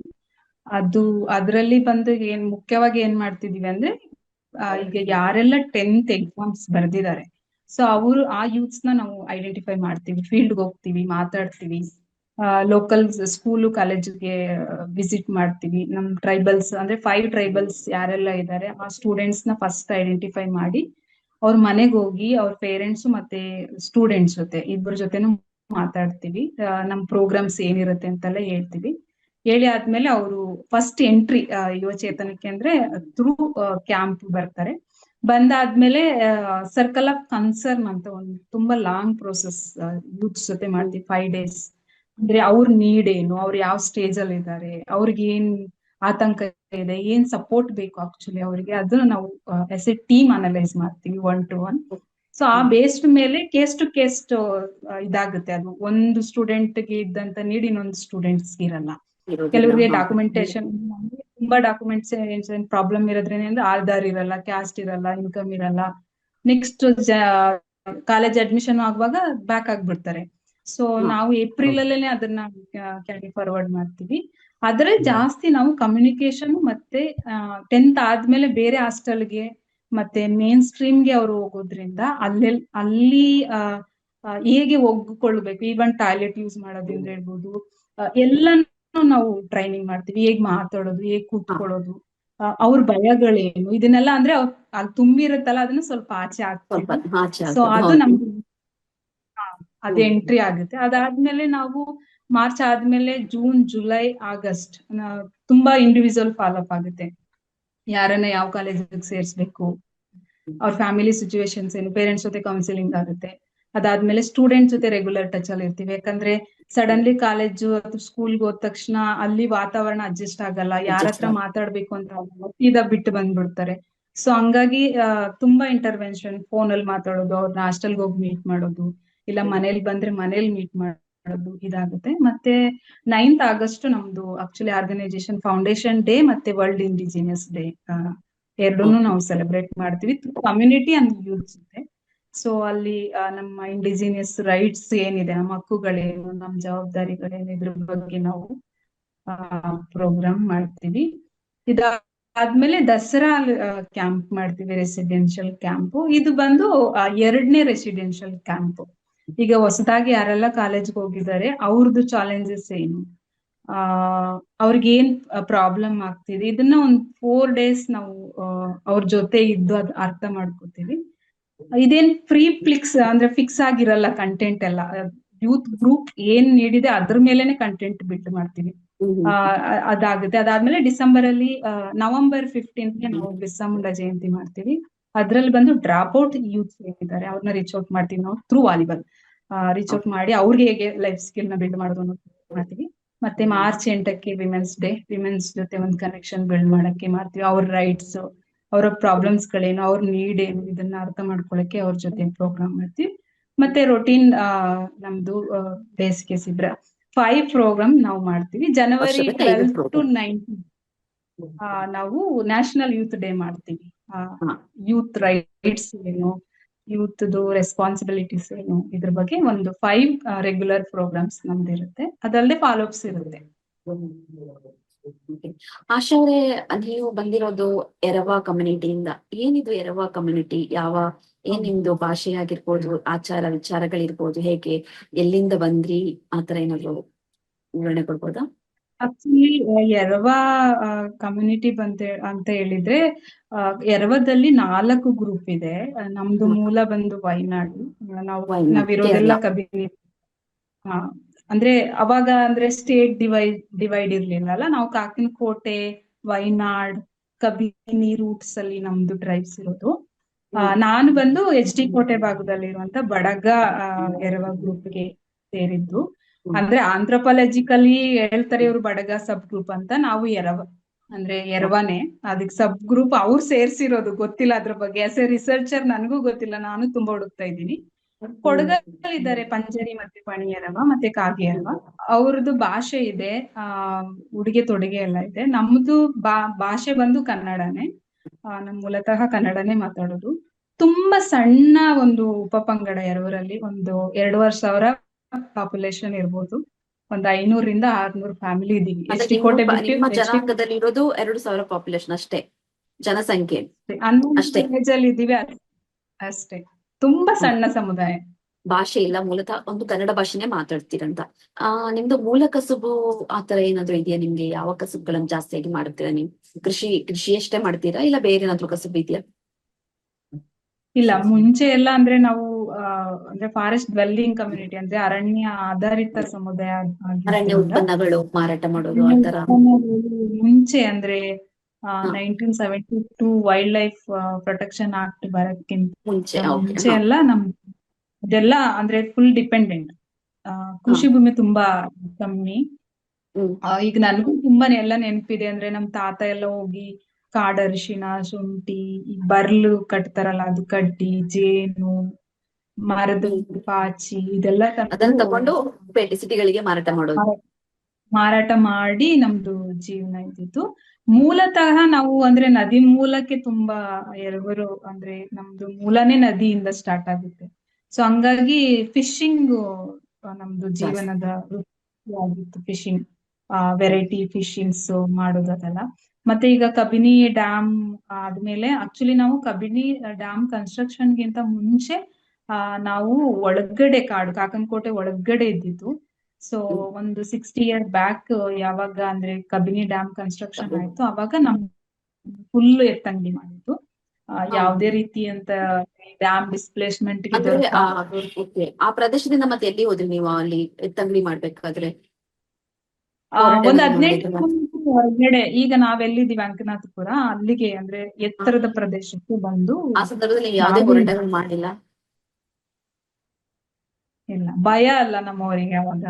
ಅದ್ರಲ್ಲಿ ಬಂದು ಮುಖ್ಯವಾಗಿ ಏನ್ ಮಾಡ್ತಿದೀವಿ ಅಂದ್ರೆ ಈಗ ಯಾರೆಲ್ಲ 10th ಎಕ್ಸಾಮ್ಸ್ ಬರ್ದಿದ್ದಾರೆ, ಸೊ ಆ ಯೂತ್ಸ್ ನ ನಾವು ಐಡೆಂಟಿಫೈ ಮಾಡ್ತೀವಿ. ಫೀಲ್ಡ್ಗೆ ಹೋಗ್ತೀವಿ, ಮಾತಾಡ್ತೀವಿ, ಲೋಕಲ್ ಸ್ಕೂಲು ಕಾಲೇಜ್ಗೆ ವಿಸಿಟ್ ಮಾಡ್ತೀವಿ. ನಮ್ ಟ್ರೈಬಲ್ಸ್ ಅಂದ್ರೆ 5 ಟ್ರೈಬಲ್ಸ್ ಯಾರೆಲ್ಲ ಇದ್ದಾರೆ ಆ ಸ್ಟೂಡೆಂಟ್ಸ್ ನ ಫಸ್ಟ್ ಐಡೆಂಟಿಫೈ ಮಾಡಿ ಅವ್ರ ಮನೆಗೆ ಹೋಗಿ ಅವ್ರ ಪೇರೆಂಟ್ಸ್ ಮತ್ತೆ ಸ್ಟೂಡೆಂಟ್ಸ್ ಜೊತೆ ಇಬ್ಬರ ಜೊತೆನೂ ಮಾತಾಡ್ತೀವಿ. ನಮ್ ಪ್ರೋಗ್ರಾಮ್ಸ್ ಏನಿರುತ್ತೆ ಅಂತೆಲ್ಲ ಹೇಳ್ತೀವಿ. ಹೇಳಿ ಆದ್ಮೇಲೆ ಅವರು ಫಸ್ಟ್ ಎಂಟ್ರಿ ಯುವಚೇತನಕ್ಕೆ ಅಂದ್ರೆ ಥ್ರೂ ಕ್ಯಾಂಪ್ ಬರ್ತಾರೆ. ಬಂದಾದ್ಮೇಲೆ ಸರ್ಕಲ್ ಆಫ್ ಕನ್ಸರ್ನ್ ಅಂತ ಒಂದು ತುಂಬಾ ಲಾಂಗ್ ಪ್ರೋಸೆಸ್ ಯೂತ್ಸ್ ಜೊತೆ ಮಾಡ್ತೀವಿ 5 days. ಅಂದ್ರೆ ಅವ್ರ ನೀಡ್ ಏನು, ಅವ್ರು ಯಾವ ಸ್ಟೇಜ್ ಅಲ್ಲಿ ಇದ್ದಾರೆ, ಅವ್ರಿಗೆ ಏನ್ ಆತಂಕ ಇದೆ, ಏನ್ ಸಪೋರ್ಟ್ ಬೇಕು ಆಕ್ಚುಲಿ ಅವರಿಗೆ, ಅದನ್ನ ನಾವು ಎಸ್ ಎ ಟೀಮ್ ಅನಲೈಸ್ ಮಾಡ್ತೀವಿ 1 to 1. ಸೊ ಆ ಬೇಸ್ಡ್ ಮೇಲೆ ಕೇಸ್ ಟು ಕೇಸ್ ಇದಾಗುತ್ತೆ. ಅದು ಒಂದು ಸ್ಟೂಡೆಂಟ್ ಗೆ ಇದ್ದಂತ ನೀಡ್ ಇನ್ನೊಂದು ಸ್ಟೂಡೆಂಟ್ಸ್ ಇರಲ್ಲ. ಕೆಲವರಿಗೆ ಡಾಕ್ಯುಮೆಂಟೇಶನ್ ತುಂಬಾ ಡಾಕ್ಯುಮೆಂಟ್ಸ್ ಪ್ರಾಬ್ಲಮ್ ಇರೋದ್ರೇನೆ ಅಂದ್ರೆ ಆಧಾರ್ ಇರಲ್ಲ, ಕ್ಯಾಸ್ಟ್ ಇರಲ್ಲ, ಇನ್ಕಮ್ ಇರಲ್ಲ. ನೆಕ್ಸ್ಟ್ ಕಾಲೇಜ್ ಅಡ್ಮಿಷನ್ ಆಗುವಾಗ ಬ್ಯಾಕ್ ಆಗ್ಬಿಡ್ತಾರೆ. ಸೊ ನಾವು ಏಪ್ರಿಲ್ ಅಲ್ಲೇನೆ ಅದನ್ನ ಕ್ಯಾರಿ ಫಾರ್ವರ್ಡ್ ಮಾಡ್ತೀವಿ. ಆದ್ರೆ ಜಾಸ್ತಿ ನಾವು ಕಮ್ಯುನಿಕೇಶನ್ ಮತ್ತೆ 10th ಆದ್ಮೇಲೆ ಬೇರೆ ಹಾಸ್ಟೆಲ್ಗೆ ಮತ್ತೆ ಮೇನ್ ಸ್ಟ್ರೀಮ್ಗೆ ಅವ್ರು ಹೋಗೋದ್ರಿಂದ ಅಲ್ಲಿ ಹೇಗೆ ಒಗ್ಗಿಕೊಳ್ಬೇಕು, ಈವನ್ ಟಾಯ್ಲೆಟ್ ಯೂಸ್ ಮಾಡೋದ್ರಿಂದ ಹೇಳ್ಬೋದು, ಎಲ್ಲಾನು ನಾವು ಟ್ರೈನಿಂಗ್ ಮಾಡ್ತೀವಿ. ಹೇಗ್ ಮಾತಾಡೋದು, ಹೇಗ್ ಕೂತ್ಕೊಳ್ಳೋದು, ಅವ್ರ ಭಯಗಳೇನು, ಇದನ್ನೆಲ್ಲ ಅಂದ್ರೆ ಅಲ್ಲಿ ತುಂಬಿರುತ್ತಲ್ಲ ಅದನ್ನ ಸ್ವಲ್ಪ ಆಚೆ ಹಾಕ್ತೀವಿ. ಸೊ ಅದು ನಮ್ಗೆ ಅದು ಎಂಟ್ರಿ ಆಗುತ್ತೆ. ಅದಾದ್ಮೇಲೆ ನಾವು ಮಾರ್ಚ್ ಆದ್ಮೇಲೆ ಜೂನ್, ಜುಲೈ, ಆಗಸ್ಟ್ ತುಂಬಾ ಇಂಡಿವಿಜುವಲ್ ಫಾಲೋ ಅಪ್ ಆಗುತ್ತೆ. ಯಾರನ್ನ ಯಾವ ಕಾಲೇಜಿಗೆ ಸೇರ್ಸ್ಬೇಕು, ಅವ್ರ ಫ್ಯಾಮಿಲಿ ಸಿಚುವೇಶನ್ಸ್ ಏನು, ಪೇರೆಂಟ್ಸ್ ಜೊತೆ ಕೌನ್ಸಿಲಿಂಗ್ ಆಗುತ್ತೆ. ಅದಾದ್ಮೇಲೆ ಸ್ಟೂಡೆಂಟ್ ಜೊತೆ ರೆಗ್ಯುಲರ್ ಟಚ್ ಅಲ್ಲಿ ಇರ್ತೀವಿ. ಯಾಕಂದ್ರೆ ಸಡನ್ಲಿ ಕಾಲೇಜು ಅಥವಾ ಸ್ಕೂಲ್ಗೆ ಹೋದ ತಕ್ಷಣ ಅಲ್ಲಿ ವಾತಾವರಣ ಅಡ್ಜಸ್ಟ್ ಆಗಲ್ಲ, ಯಾರ ಹತ್ರ ಮಾತಾಡ್ಬೇಕು ಅಂತ ಸೀದಾ ಬಿಟ್ಟು ಬಂದ್ಬಿಡ್ತಾರೆ. ಸೊ ಹಂಗಾಗಿ ತುಂಬಾ ಇಂಟರ್ವೆನ್ಷನ್, ಫೋನ್ ಅಲ್ಲಿ ಮಾತಾಡೋದು, ಅವ್ರನ್ನ ಹಾಸ್ಟೆಲ್ಗೆ ಹೋಗಿ ಮೀಟ್ ಮಾಡೋದು, ಇಲ್ಲ ಮನೇಲಿ ಬಂದ್ರೆ ಮನೇಲಿ ಮೀಟ್ ಮಾಡೋದು ಇದಾಗುತ್ತೆ. ಮತ್ತೆ 9th ಆಗಸ್ಟ್ ನಮ್ದು ಆಕ್ಚುಲಿ ಆರ್ಗನೈಸೇಷನ್ ಫೌಂಡೇಶನ್ ಡೇ ಮತ್ತೆ ವರ್ಲ್ಡ್ ಇಂಡಿಜಿನಿಯಸ್ ಡೇ ಎರಡನ್ನೂ ನಾವು ಸೆಲೆಬ್ರೇಟ್ ಮಾಡ್ತೀವಿ ಕಮ್ಯುನಿಟಿ ಅಂಡ್ ಯೂತ್ ಜೊತೆ. ಸೊ ಅಲ್ಲಿ ನಮ್ಮ ಇಂಡಿಜಿನಿಯಸ್ ರೈಟ್ಸ್ ಏನಿದೆ, ನಮ್ಮ ಹಕ್ಕುಗಳೇನು, ನಮ್ಮ ಜವಾಬ್ದಾರಿಗಳೇನು, ಇದ್ರ ಬಗ್ಗೆ ನಾವು ಪ್ರೋಗ್ರಾಮ್ ಮಾಡ್ತೀವಿ. ಇದಾದ್ಮೇಲೆ ದಸರಾ ಕ್ಯಾಂಪ್ ಮಾಡ್ತೀವಿ, ರೆಸಿಡೆನ್ಷಿಯಲ್ ಕ್ಯಾಂಪ್. ಇದು ಬಂದು 2ನೇ ರೆಸಿಡೆನ್ಷಿಯಲ್ ಕ್ಯಾಂಪ್. ಈಗ ಹೊಸದಾಗಿ ಯಾರೆಲ್ಲ ಕಾಲೇಜ್ಗೆ ಹೋಗಿದ್ದಾರೆ ಅವ್ರದ್ದು ಚಾಲೆಂಜಸ್ ಏನು, ಆ ಅವ್ರಿಗೇನ್ ಪ್ರಾಬ್ಲಮ್ ಆಗ್ತಿದೆ, ಇದನ್ನ ಒಂದ್ 4 days ನಾವು ಅವ್ರ ಜೊತೆ ಇದ್ದು ಅದ್ ಅರ್ಥ ಮಾಡ್ಕೋತೀವಿ. ಇದೇನ್ ಫಿಕ್ಸ್ ಅಂದ್ರೆ ಫಿಕ್ಸ್ ಆಗಿರಲ್ಲ ಕಂಟೆಂಟ್ ಎಲ್ಲ. ಯೂತ್ ಗ್ರೂಪ್ ಏನ್ ನೀಡಿದೆ ಅದ್ರ ಮೇಲೆನೆ ಕಂಟೆಂಟ್ ಬಿಲ್ಡ್ ಮಾಡ್ತೀವಿ. ಅದಾಗುತ್ತೆ. ಅದಾದ್ಮೇಲೆ ಡಿಸೆಂಬರ್ ಅಲ್ಲಿ ನವೆಂಬರ್ 15th ನಾವು ಬಿರ್ಸಾ ಮುಂಡಾ ಜಯಂತಿ ಮಾಡ್ತೀವಿ. ಅದ್ರಲ್ಲಿ ಬಂದು ಡ್ರಾಪ್ ಔಟ್ ಯೂತ್ ಏನಿದ್ದಾರೆ ಅವ್ರನ್ನ ರೀಚ್ ಔಟ್ ಮಾಡ್ತೀವಿ ನಾವು ಥ್ರೂ ವಾಲಿಬಾಲ್. ರೀಚ್ ಔಟ್ ಮಾಡಿ ಅವ್ರಿಗೆ ಹೇಗೆ ಲೈಫ್ ಸ್ಕಿಲ್ ನ ಬಿಲ್ಡ್ ಮಾಡೋದು ಅನ್ನೋದು ಮಾಡ್ತೀವಿ. ಮತ್ತೆ ಮಾರ್ಚ್ 8ಕ್ಕೆ ವಿಮೆನ್ಸ್ ಡೇ, ವಿಮೆನ್ಸ್ ಜೊತೆ ಒಂದು ಕನೆಕ್ಷನ್ ಬಿಲ್ಡ್ ಮಾಡಕ್ಕೆ ಮಾಡ್ತೀವಿ. ಅವ್ರ ರೈಟ್ಸ್, ಅವರ ಪ್ರಾಬ್ಲಮ್ಸ್ ಗಳೇನು, ಅವ್ರ ನೀಡ್ ಏನು, ಇದನ್ನ ಅರ್ಥ ಮಾಡ್ಕೊಳಕ್ಕೆ ಅವ್ರ ಜೊತೆ ಪ್ರೋಗ್ರಾಮ್ ಮಾಡ್ತೀವಿ. ಮತ್ತೆ ರೊಟೀನ್ ನಮ್ದು ಬೇಸಿಗೆ ಶಿಬಿರ 5 ಪ್ರೋಗ್ರಾಮ್ ನಾವು ಮಾಡ್ತೀವಿ. ಜನವರಿ 12 to 19 ನಾವು ನ್ಯಾಷನಲ್ ಯೂತ್ ಡೇ ಮಾಡ್ತೀವಿ. ಯೂತ್ ರೈಟ್ಸ್ ಏನು, ಯೂತ್ ರೆಸ್ಪಾನ್ಸಿಬಿಲಿಟೀಸ್ ಏನು, ಇದ್ರ ಬಗ್ಗೆ ಒಂದು 5 ರೆಗ್ಯುಲರ್ ಪ್ರೋಗ್ರಾಮ್ಸ್ ನಮ್ದಿರುತ್ತೆ. ಅದಲ್ಲದೆ ಫಾಲೋಅಪ್ಸ್ ಇರುತ್ತೆ. ಆಶಾ ಅವರೇ, ನೀವು ಬಂದಿರೋದು ಎರವ ಕಮ್ಯುನಿಟಿಯಿಂದ. ಏನಿದು ಎರವ ಕಮ್ಯುನಿಟಿ? ಏನ್ ನಿಮ್ದು ಭಾಷೆ ಆಗಿರ್ಬೋದು, ಆಚಾರ ವಿಚಾರಗಳಿರ್ಬೋದು, ಹೇಗೆ, ಎಲ್ಲಿಂದ ಬಂದ್ರಿ, ಆತರ ಏನಾದ್ರು ವಿವರಣೆ ಕೊಡ್ಬೋದಾ? ಆಕ್ಚುಲಿ ಎರವ ಕಮ್ಯುನಿಟಿ ಅಂತ ಹೇಳಿದ್ರೆ, ಎರವದಲ್ಲಿ 4 ಗ್ರೂಪ್ ಇದೆ. ನಮ್ದು ಮೂಲ ಬಂದು ವಯನಾಡು. ನಾವಿರೋದೆಲ್ಲ ಕಬಿನಿ. ಅಂದ್ರೆ ಅವಾಗ ಅಂದ್ರೆ ಸ್ಟೇಟ್ ಡಿವೈಡ್ ಇರ್ಲಿಲ್ಲ. ನಾವು ಕಾಕನಕೋಟೆ, ವಯನಾಡ್, ಕಬಿನಿ ರೂಟ್ಸ್ ಅಲ್ಲಿ ನಮ್ದು ಟ್ರೈಬ್ಸ್ ಇರೋದು. ನಾನು ಬಂದು HD ಕೋಟೆ ಭಾಗದಲ್ಲಿರುವಂತ ಬಡಗ ಎರವ ಗ್ರೂಪ್ಗೆ ಸೇರಿದ್ದು. ಅಂದ್ರೆ ಆಂಥ್ರೋಪಾಲಜಿಕಲಿ ಹೇಳ್ತಾರೆ ಇವ್ರು ಬಡಗ ಸಬ್ ಗ್ರೂಪ್ ಅಂತ, ನಾವು ಎರವ ಅಂದ್ರೆ ಎರವನೇ ಅದಕ್ಕೆ ಸಬ್ ಗ್ರೂಪ್ ಅವ್ರು ಸೇರ್ಸಿರೋದು. ಗೊತ್ತಿಲ್ಲ ಅದ್ರ ಬಗ್ಗೆ, ಆಸ್ ಎ ರಿಸರ್ಚರ್ ನನ್ಗೂ ಗೊತ್ತಿಲ್ಲ, ನಾನು ತುಂಬಾ ಹುಡುಕ್ತಾ ಇದ್ದೀನಿ. ಕೊಡಗಲ್ಲಿದ್ದಾರೆ ಪಂಜರಿ ಮತ್ತೆ ಪಣಿ ಎರವ ಮತ್ತೆ ಕಾಗೆ ಎರವ. ಅವ್ರದ್ದು ಭಾಷೆ ಇದೆ, ಉಡುಗೆ ತೊಡುಗೆ ಎಲ್ಲ ಇದೆ. ನಮ್ದು ಭಾಷೆ ಬಂದು ಕನ್ನಡನೇ. ನಮ್ ಮೂಲತಃ ಕನ್ನಡನೇ ಮಾತಾಡೋದು. ತುಂಬಾ ಸಣ್ಣ ಒಂದು ಉಪಪಂಗಡ ಎರವರಲ್ಲಿ. ಒಂದು 2,500 ಪಾಪ್ಯುಲೇಷನ್ ಇರ್ಬೋದು. ಒಂದು 500 ರಿಂದ 600 ಫ್ಯಾಮಿಲಿ ಇದೀವಿ. HD ಕೋಟೆ ನಿಮ್ಮ ಜನಾಂಗದಲ್ಲಿ ಇರೋದು 2,000 ಪಾಪ್ಯುಲೇಷನ್ ಅಷ್ಟೇ, ಜನಸಂಖ್ಯೆ ಅಷ್ಟೇ ಇದೀವಿ ಅಷ್ಟೇ. ತುಂಬಾ ಸಣ್ಣ ಸಮುದಾಯ. ಭಾಷೆ ಇಲ್ಲ, ಮೂಲತಃ ಒಂದು ಕನ್ನಡ ಭಾಷೆನೇ ಮಾತಾಡ್ತೀರಂತ. ನಿಮ್ದು ಮೂಲ ಕಸುಬು ಆತರ ಏನಾದ್ರು ಇದೆಯಾ ನಿಮ್ಗೆ? ಯಾವ ಕಸುಬುಗಳನ್ನ ಜಾಸ್ತಿಯಾಗಿ ಮಾಡ್ತೀರಾ ನೀವು? ಕೃಷಿ ಅಷ್ಟೇ ಮಾಡ್ತೀರಾ, ಇಲ್ಲ ಬೇರೆ ಏನಾದ್ರು ಕಸುಬು ಇದೆಯಾ? ಇಲ್ಲ, ಮುಂಚೆ ಎಲ್ಲ ಅಂದ್ರೆ ನಾವು ಅಂದ್ರೆ ಫಾರೆಸ್ಟ್ ಡ್ವೆಲ್ಲಿಂಗ್ ಕಮ್ಯುನಿಟಿ, ಅಂದ್ರೆ ಅರಣ್ಯ ಆಧಾರಿತ ಸಮುದಾಯ. ಅರಣ್ಯ ಉತ್ಪನ್ನಗಳು ಮಾರಾಟ ಮಾಡೋದು ಆತರ ಮುಂಚೆ ಅಂದ್ರೆ 1972 ವೈಲ್ಡ್ ಲೈಫ್ ಪ್ರೊಟೆಕ್ಷನ್ ಆಕ್ಟ್ ಬರಕ್ಕಿಂತ ಮುಂಚೆ ಎಲ್ಲ ಇದೆಲ್ಲ ಅಂದ್ರೆ ಫುಲ್ ಡಿಪೆಂಡೆಂಟ್. ಕೃಷಿ ಭೂಮಿ ತುಂಬಾ ಕಮ್ಮಿ. ಈಗ ನನ್ಗೂ ತುಂಬಾನೇ ಎಲ್ಲ ನೆನಪಿದೆ. ಅಂದ್ರೆ ನಮ್ ತಾತ ಎಲ್ಲ ಹೋಗಿ ಕಾಡರಿಶಿನ, ಶುಂಠಿ, ಈ ಬರ್ಲು ಕಟ್ತಾರಲ್ಲ ಅದು ಕಡ್ಡಿ, ಜೇನು, ಮರದ ಪಾಚಿ, ಇದೆಲ್ಲ ತಗೊಂಡು ಸಿಟಿಗಳಿಗೆ ಮಾರಾಟ ಮಾಡಿ ನಮ್ದು ಜೀವನ ಇದ್ದಿತ್ತು. ಮೂಲತಃ ನಾವು ಅಂದ್ರೆ ನದಿ ಮೂಲಕ್ಕೆ ತುಂಬಾ ಎರವರು, ಅಂದ್ರೆ ನಮ್ದು ಮೂಲನೇ ನದಿಯಿಂದ ಸ್ಟಾರ್ಟ್ ಆಗುತ್ತೆ. ಸೊ ಹಂಗಾಗಿ ಫಿಶಿಂಗ್ ನಮ್ದು ಜೀವನದ ಆಗಿತ್ತು. ಫಿಶಿಂಗ್, ವೆರೈಟಿ ಫಿಶಿಂಗ್ಸ್ ಮಾಡೋದಲ್ಲ. ಮತ್ತೆ ಈಗ ಕಬಿನಿ ಡ್ಯಾಮ್ ಆದ್ಮೇಲೆ, ಆಕ್ಚುಲಿ ನಾವು ಕಬಿನಿ ಡ್ಯಾಮ್ ಕನ್ಸ್ಟ್ರಕ್ಷನ್ ಗಿಂತ ಮುಂಚೆ ನಾವು ಒಳಗಡೆ ಕಾಕನಕೋಟೆ ಒಳಗಡೆ ಇದ್ದಿದ್ದು. ಸೊ ಒಂದು 60 years ಬ್ಯಾಕ್ ಯಾವಾಗ ಅಂದ್ರೆ ಕಬಿನಿ ಡ್ಯಾಮ್ ಕನ್ಸ್ಟ್ರಕ್ಷನ್ ಆಯ್ತು, ಅವಾಗ ನಮ್ ಫುಲ್ ಎತ್ತಂಗಡಿ ಮಾಡಿದ್ದು. ಯಾವುದೇ ರೀತಿ ಅಂತ ಡ್ಯಾಮ್ ಡಿಸ್ಪ್ಲೇಸ್ಮೆಂಟ್ ಆ ಪ್ರದೇಶದಿಂದ ಮತ್ತೆ ಎಲ್ಲಿ ಹೋದ್ರಿ ನೀವು ಅಲ್ಲಿ ಎತ್ತಂಗಡಿ ಮಾಡ್ಬೇಕಾದ್ರೆ? ಒಂದ್ 15 ಕಿಲೋಮೀಟರ್ ಹೊರಗಡೆ. ಈಗ ನಾವೆಲ್ಲಿದ್ದೀವಿ ಅಂಕನಾಥಪುರ, ಅಲ್ಲಿಗೆ ಅಂದ್ರೆ ಎತ್ತರದ ಪ್ರದೇಶಕ್ಕೆ ಬಂದು. ಆ ಸಂದರ್ಭದಲ್ಲಿ ಯಾವುದೇ ಹೋರಾಟಗಳು ಮಾಡಿಲ್ಲ? ಇಲ್ಲ, ಭಯ ಅಲ್ಲ ನಮ್ಮವರಿಗೆ ಅವಾಗ.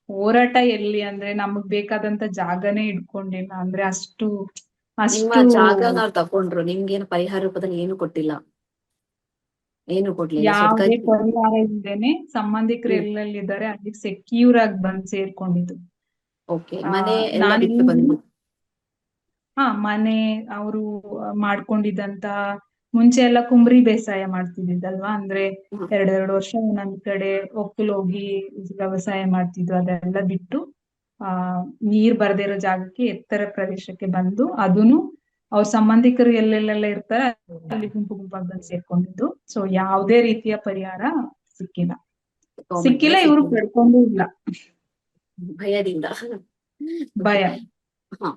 ಹೋರಾಟ ಎಲ್ಲಿ ಅಂದ್ರೆ ನಮಗ್ ಬೇಕಾದಂತ ಜಾಗನೇ ಇಟ್ಕೊಂಡಿಲ್ಲ. ಅಂದ್ರೆ ಅಷ್ಟು ಜಾಗ ತಕೊಂಡ್ರು, ನಿಮ್ಗೇನು ಪರಿಹಾರ ರೂಪದಲ್ಲಿ ಏನು ಕೊಟ್ಟಿಲ್ಲ? ಏನು ಕೊಡ್ಲಿಲ್ಲ? ಯಾವುದೇ ಪರಿಹಾರ ಇಲ್ದೇನೆ ಸಂಬಂಧಿಕರು ಎಲ್ಲೆಲ್ಲಿದ್ದಾರೆ ಅಲ್ಲಿ ಸೆಕ್ಯೂರ್ ಆಗಿ ಬಂದ್ ಸೇರ್ಕೊಂಡಿದ್ದು. ಮನೆ ಅವರು ಮಾಡ್ಕೊಂಡಿದ್ದಂತ ಮುಂಚೆ ಎಲ್ಲ ಕುಂಬ್ರಿ ಬೇಸಾಯ ಮಾಡ್ತಿದ್ದಿದ್ದಲ್ವಾ, ಅಂದ್ರೆ ಹ್ಮ್. 2 ವರ್ಷ ಒಂದೊಂದ್ ಕಡೆ ಒಕ್ಕಲು ಹೋಗಿ ವ್ಯವಸಾಯ ಮಾಡ್ತಿದ್ವು. ಅದೆಲ್ಲ ಬಿಟ್ಟು ನೀರ್ ಬರ್ದೇ ಇರೋ ಜಾಗಕ್ಕೆ ಎತ್ತರ ಪ್ರದೇಶಕ್ಕೆ ಬಂದು, ಅದನ್ನು ಅವ್ರ ಸಂಬಂಧಿಕರು ಎಲ್ಲೆಲ್ಲೆಲ್ಲ ಇರ್ತಾರೆ ಅಲ್ಲಿ ಗುಂಪು ಗುಂಪಾಗಿ ಬಂದು ಸೇರ್ಕೊಂಡಿದ್ದು. ಸೊ ಯಾವುದೇ ರೀತಿಯ ಪರಿಹಾರ ಸಿಕ್ಕಿಲ್ಲ. ಗೌರ್ಮೆಂಟ್ ಇಂದ ಸಿಕ್ಕಿಲ್ಲ, ಇವ್ರು ಸಿಕ್ಕಿಲ್ಲ. ಪಡ್ಕೊಂಡೂ ಇಲ್ಲ. ಭಯದಿಂದ. ಭಯ. ಹ.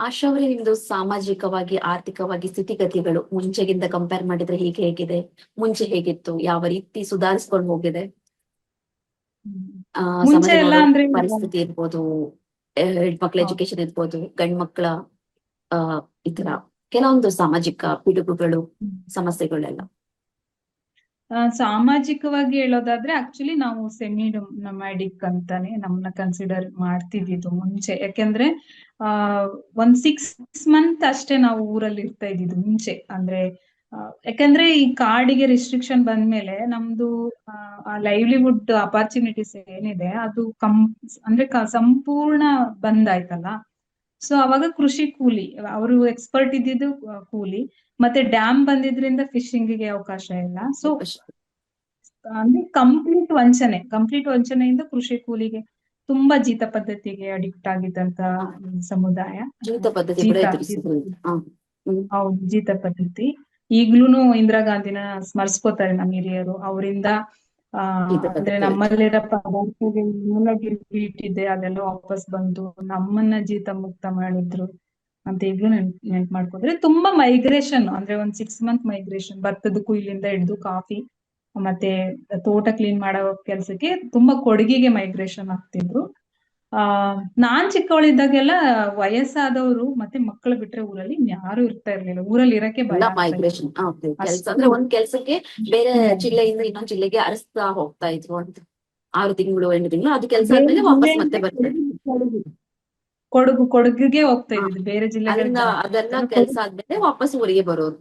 ಆಶಾ ಅವರೇ, ನಿಮ್ದು ಸಾಮಾಜಿಕವಾಗಿ ಆರ್ಥಿಕವಾಗಿ ಸ್ಥಿತಿಗತಿಗಳು ಮುಂಚೆಗಿಂತ ಕಂಪೇರ್ ಮಾಡಿದ್ರೆ ಹೀಗೆ ಹೇಗಿದೆ? ಮುಂಚೆ ಹೇಗಿತ್ತು? ಯಾವ ರೀತಿ ಸುಧಾರಿಸ್ಕೊಂಡು ಹೋಗಿದೆ? ಮುಂಚೆ ಸಮಾಜ ಎಲ್ಲ ನೋಡೋ ಅಂದ್ರೆ ಪರಿಸ್ಥಿತಿ ಇರ್ಬೋದು, ಹೆಣ್ಮಕ್ಳ ಹೌದು. ಎಜುಕೇಶನ್ ಇರ್ಬೋದು, ಗಂಡ್ಮಕ್ಳ ಈ ತರ ಕೆಲವೊಂದು ಸಾಮಾಜಿಕ ಪಿಡುಗುಗಳು, ಸಮಸ್ಯೆಗಳೆಲ್ಲ. ಸಾಮಾಜಿಕವಾಗಿ ಹೇಳೋದಾದ್ರೆ ಆಕ್ಚುಲಿ ನಾವು ಸೆಮಿ ನೊಮ್ಯಾಡಿಕ್ ಅಂತಾನೆ ನಮ್ನ ಕನ್ಸಿಡರ್ ಮಾಡ್ತಿದ್ದಿದ್ದು ಮುಂಚೆ. ಯಾಕೆಂದ್ರೆ ಒಂದ್ 6 ಮಂತ್ ಅಷ್ಟೇ ನಾವು ಊರಲ್ಲಿ ಇರ್ತಾ ಇದ್ದಿದ್ದು ಮುಂಚೆ. ಅಂದ್ರೆ ಯಾಕಂದ್ರೆ ಈ ಕಾಡಿಗೆ ರಿಸ್ಟ್ರಿಕ್ಷನ್ ಬಂದ್ಮೇಲೆ ನಮ್ದು ಲೈವ್ಲಿಹುಡ್ ಅಪಾರ್ಚುನಿಟೀಸ್ ಏನಿದೆ ಅದು ಅಂದ್ರೆ ಸಂಪೂರ್ಣ ಬಂದ್ ಆಯ್ತಲ್ಲ. ಸೊ ಅವಾಗ ಕೃಷಿ ಕೂಲಿ, ಅವರು ಎಕ್ಸ್ಪರ್ಟ್ ಇದ್ದಿದ್ದು ಕೂಲಿ, ಮತ್ತೆ ಡ್ಯಾಮ್ ಬಂದಿದ್ರಿಂದ ಫಿಶಿಂಗ್ ಗೆ ಅವಕಾಶ ಇಲ್ಲ. ಸೊ ಅಂದ್ರೆ ಕಂಪ್ಲೀಟ್ ವಂಚನೆಯಿಂದ ಕೃಷಿ ಕೂಲಿಗೆ ತುಂಬಾ ಜೀತ ಪದ್ಧತಿಗೆ ಅಡಿಕ್ಟ್ ಆಗಿದ್ದಂತ ಸಮುದಾಯ. ಜೀವಿತ ಪದ್ಧತಿ ಕೂಡ ಜೀತ ಎದುರಿಸಿದ್ರು. ಹೌದು, ಜೀತ ಪದ್ಧತಿ. ಈಗ್ಲೂನು ಇಂದಿರಾ ಗಾಂಧಿನ ಸ್ಮರಿಸ್ಕೋತಾರೆ ನಮ್ಮ ಹಿರಿಯರು. ಅವರಿಂದ ಜೀತ ಅಂದ್ರೆ ಪದ್ಧತಿ ನಮ್ಮಲ್ಲಿರೋ ಪದಾರ್ಥಗಳು ಇಟ್ಟಿದ್ದೆ ಅದೆಲ್ಲ ವಾಪಸ್ ಬಂದು ನಮ್ಮನ್ನ ಜೀತ ಮುಕ್ತ ಮಾಡಿದ್ರು ಅಂತ ಈಗ್ಲೂ ನೆನ್ಪ್ ಮಾಡ್ಕೊಂಡ್ರೆ. ತುಂಬಾ ಮೈಗ್ರೇಷನ್, ಅಂದ್ರೆ ಒಂದ್ 6 ಮಂತ್ ಮೈಗ್ರೇಷನ್, ಭತ್ತದಕ್ಕೂ ಇಲ್ಲಿಂದ ಹಿಡಿದು ಕಾಫಿ ಮತ್ತೆ ತೋಟ ಕ್ಲೀನ್ ಮಾಡೋ ಕೆಲ್ಸಕ್ಕೆ ತುಂಬಾ ಕೊಡಗಿಗೆ ಮೈಗ್ರೇಷನ್ ಆಗ್ತಿದ್ರು. ನಾನ್ ಚಿಕ್ಕವಳಿದ್ದಾಗೆಲ್ಲ ವಯಸ್ಸಾದವರು ಮತ್ತೆ ಮಕ್ಕಳು ಬಿಟ್ರೆ ಊರಲ್ಲಿ ಯಾರು ಇರ್ತಾ ಇರ್ಲಿಲ್ಲ. ಊರಲ್ಲಿ ಇರಕ್ಕೆ ಭಯ ಎಲ್ಲ ಆಗ್ತಾ ಇತ್ತು. ಮೈಗ್ರೇಷನ್. ಕೆಲ್ಸ ಅಷ್ಟು ಅಂದ್ರೆ ಒಂದ್ ಕೆಲ್ಸಕ್ಕೆ ಬೇರೆ ಜಿಲ್ಲೆಯಿಂದ ಇನ್ನೊಂದ್ ಜಿಲ್ಲೆಗೆ ಅರಸ್ತಾ ಹೋಗ್ತಾ ಇದ್ರು ಅಂತ. 6 ತಿಂಗಳು 8 ತಿಂಗಳು ಅದು ಕೆಲ್ಸ ಬೇರೆ ಆದ್ಮೇಲೆ ಜಿಲ್ಲೆ ವಾಪಸ್ ಮತ್ತೆ ಅಂದ್ರೆ ಬರ್ತಾರೆ. ಕೊಡಗಿಗೆ ಹೋಗ್ತಾ ಹ. ಇದ್ದಿದ್ದು, ಬೇರೆ ಅಲ್ಲಿಂದ ಅದೆಲ್ಲ ಜಿಲ್ಲೆಗಳಿಗೆ ಕೆಲ್ಸ ಆದ್ಮೇಲೆ ವಾಪಸ್ ಊರಿಗೆ ಬರೋದು.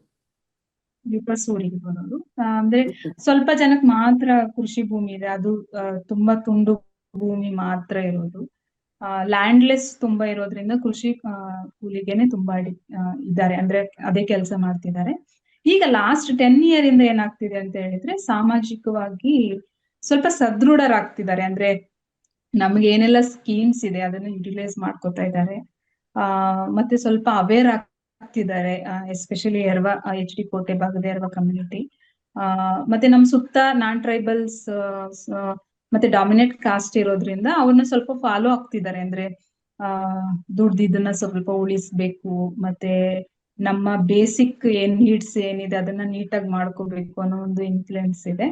ಊರಿಗೆ ಬರೋದು. ಅಂದ್ರೆ ಸ್ವಲ್ಪ ಜನಕ್ಕೆ ಮಾತ್ರ ಕೃಷಿ ಭೂಮಿ ಇದೆ, ಅದು ತುಂಬಾ ತುಂಡು ಭೂಮಿ ಮಾತ್ರ ಇರೋದು. ಲ್ಯಾಂಡ್ಲೆಸ್ ತುಂಬಾ ಇರೋದ್ರಿಂದ ಕೃಷಿ ಕೂಲಿಗೆನೆ ತುಂಬಾ ಇದ್ದಾರೆ, ಅಂದ್ರೆ ಅದೇ ಕೆಲಸ ಮಾಡ್ತಿದ್ದಾರೆ. ಈಗ ಲಾಸ್ಟ್ 10 year ಇಂದ ಏನಾಗ್ತಿದೆ ಅಂತ ಹೇಳಿದ್ರೆ ಸಾಮಾಜಿಕವಾಗಿ ಸ್ವಲ್ಪ ಸದೃಢರಾಗ್ತಿದ್ದಾರೆ. ಅಂದ್ರೆ ನಮ್ಗೆ ಏನೆಲ್ಲ ಸ್ಕೀಮ್ಸ್ ಇದೆ ಅದನ್ನ ಯುಟಿಲೈಸ್ ಮಾಡ್ಕೊತಾ ಇದ್ದಾರೆ. ಮತ್ತೆ ಸ್ವಲ್ಪ ಅವೇರ್ ಆಗ್ತಿದ್ದಾರೆ, ಎಸ್ಪೆಷಲಿ HD ಕೋಟೆ ಭಾಗದ ಎರವ ಕಮ್ಯುನಿಟಿ. ಮತ್ತೆ ನಮ್ ಸುತ್ತ ನಾನ್ ಟ್ರೈಬಲ್ಸ್ ಮತ್ತೆ ಡಾಮಿನೇಟ್ ಕಾಸ್ಟ್ ಇರೋದ್ರಿಂದ ಅವ್ರನ್ನ ಸ್ವಲ್ಪ ಫಾಲೋ ಆಗ್ತಿದ್ದಾರೆ. ಅಂದ್ರೆ ದುಡ್ದಿದ್ದನ್ನ ಸ್ವಲ್ಪ ಉಳಿಸ್ಬೇಕು, ಮತ್ತೆ ನಮ್ಮ ಬೇಸಿಕ್ ನೀಡ್ಸ್ ಏನಿದೆ ಅದನ್ನ ನೀಟಾಗಿ ಮಾಡ್ಕೋಬೇಕು ಅನ್ನೋ ಒಂದು ಇನ್ಫ್ಲುಯೆನ್ಸ್ ಇದೆ.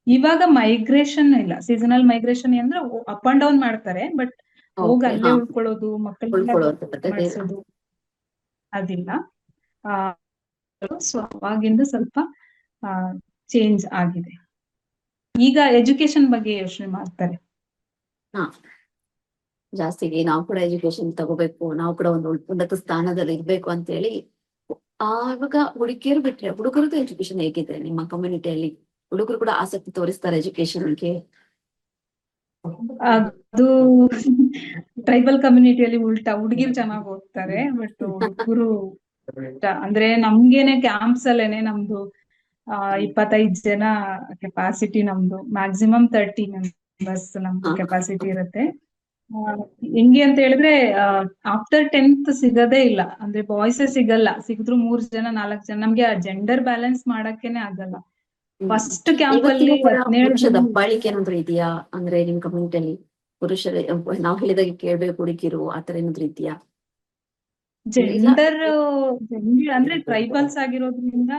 ಇವಾಗ ಮೈಗ್ರೇಷನ್ ಇಲ್ಲ, ಸೀಸನಲ್ ಮೈಗ್ರೇಷನ್ ಅಂದ್ರೆ ಅಪ್ ಅಂಡ್ ಡೌನ್ ಮಾಡ್ತಾರೆ, ಬಟ್ ಹೋಗಿ ಅಲ್ಲೇ ಉಳ್ಕೊಳ್ಳೋದು, ಮಕ್ಕಳನ್ನ ಉಳ್ಕೊಳ್ಳುವಂತ ಪದ್ಧತಿ ಇಲ್ಲ. ಮಾಡಿಸೋದು ಅದಿಲ್ಲ. ಸೊ ಅವಾಗಿಂದ ಸ್ವಲ್ಪ ಚೇಂಜ್ ಆಗಿದೆ. ಈಗ ಎಜುಕೇಶನ್ ಬಗ್ಗೆ ಯೋಚನೆ ಮಾಡ್ತಾರೆ. ಜಾಸ್ತಿಗೆ ನಾವು ಕೂಡ ಎಜುಕೇಶನ್ ತಗೋಬೇಕು, ನಾವು ಕೂಡ ಒಂದು ಉನ್ನತ ಸ್ಥಾನದಲ್ಲಿ ಇರ್ಬೇಕು ಅಂತ ಹೇಳಿ. ಇವಾಗ ಹುಡುಗಿಯರು ಬಿಟ್ರೆ ಹುಡುಗರದ್ದು ಎಜುಕೇಶನ್ ಹೇಗಿದೆ ನಿಮ್ಮ ಕಮ್ಯುನಿಟಿಯಲ್ಲಿ? ಹುಡುಗರು ಕೂಡ ಆಸಕ್ತಿ ತೋರಿಸ್ತಾರೆ ಎಜುಕೇಶನ್ಗೆ? ಅದು ಟ್ರೈಬಲ್ ಕಮ್ಯುನಿಟಿಯಲ್ಲಿ ಉಲ್ಟಾ, ಹುಡುಗಿರು ಚೆನ್ನಾಗಿ ಓದ್ತಾರೆ, ಬಟ್ ಹುಡುಗರು ಅಂದ್ರೆ ನಮ್ಗೇನೆ ಕ್ಯಾಂಪ್ಸ್ ಅಲ್ಲೇನೆ ನಮ್ದು 25 ಜನ ಕೆಪಾಸಿಟಿ, ನಮ್ದು ಮ್ಯಾಕ್ಸಿಮಮ್ 30 ಮೆಂಬರ್ಸ್ ನಮ್ದು ಕೆಪಾಸಿಟಿ ಇರುತ್ತೆ. ಹೆಂಗೆ ಅಂತ ಹೇಳಿದ್ರೆ ಆಫ್ಟರ್ 10th ಸಿಗದೇ ಇಲ್ಲ, ಅಂದ್ರೆ ಬಾಯ್ಸ್ ಸಿಗಲ್ಲ, ಸಿಗಿದ್ರು 3 ಜನ 4 ಜನ. ನಮ್ಗೆ ಜೆಂಡರ್ ಬ್ಯಾಲೆನ್ಸ್ ಮಾಡಕ್ಕೇನೆ ಆಗಲ್ಲ. ಫಸ್ಟ್ ಕ್ಯಾಂಪ್ ಅಲ್ಲಿ 17 ಪುರುಷ ಜನ. ದಬ್ಬಾಳಿಕೆ ಏನಾದ್ರು ಇದೆಯಾ ಅಂದ್ರೆ ನಿಮ್ ಕಮ್ಯುನಿಟಿಯಲ್ಲಿ? ಪುರುಷರ ನಾವ್ ಹೇಳಿದಾಗೆ ಕೇಳ್ಬೇಕು ಹುಡುಗಿರು ಆತರ ಏನಾದ್ರು ಇದೆಯಾ? ಜೆಂಡರ್ ಅಂದ್ರೆ ಟ್ರೈಬಲ್ಸ್ ಆಗಿರೋದ್ರಿಂದ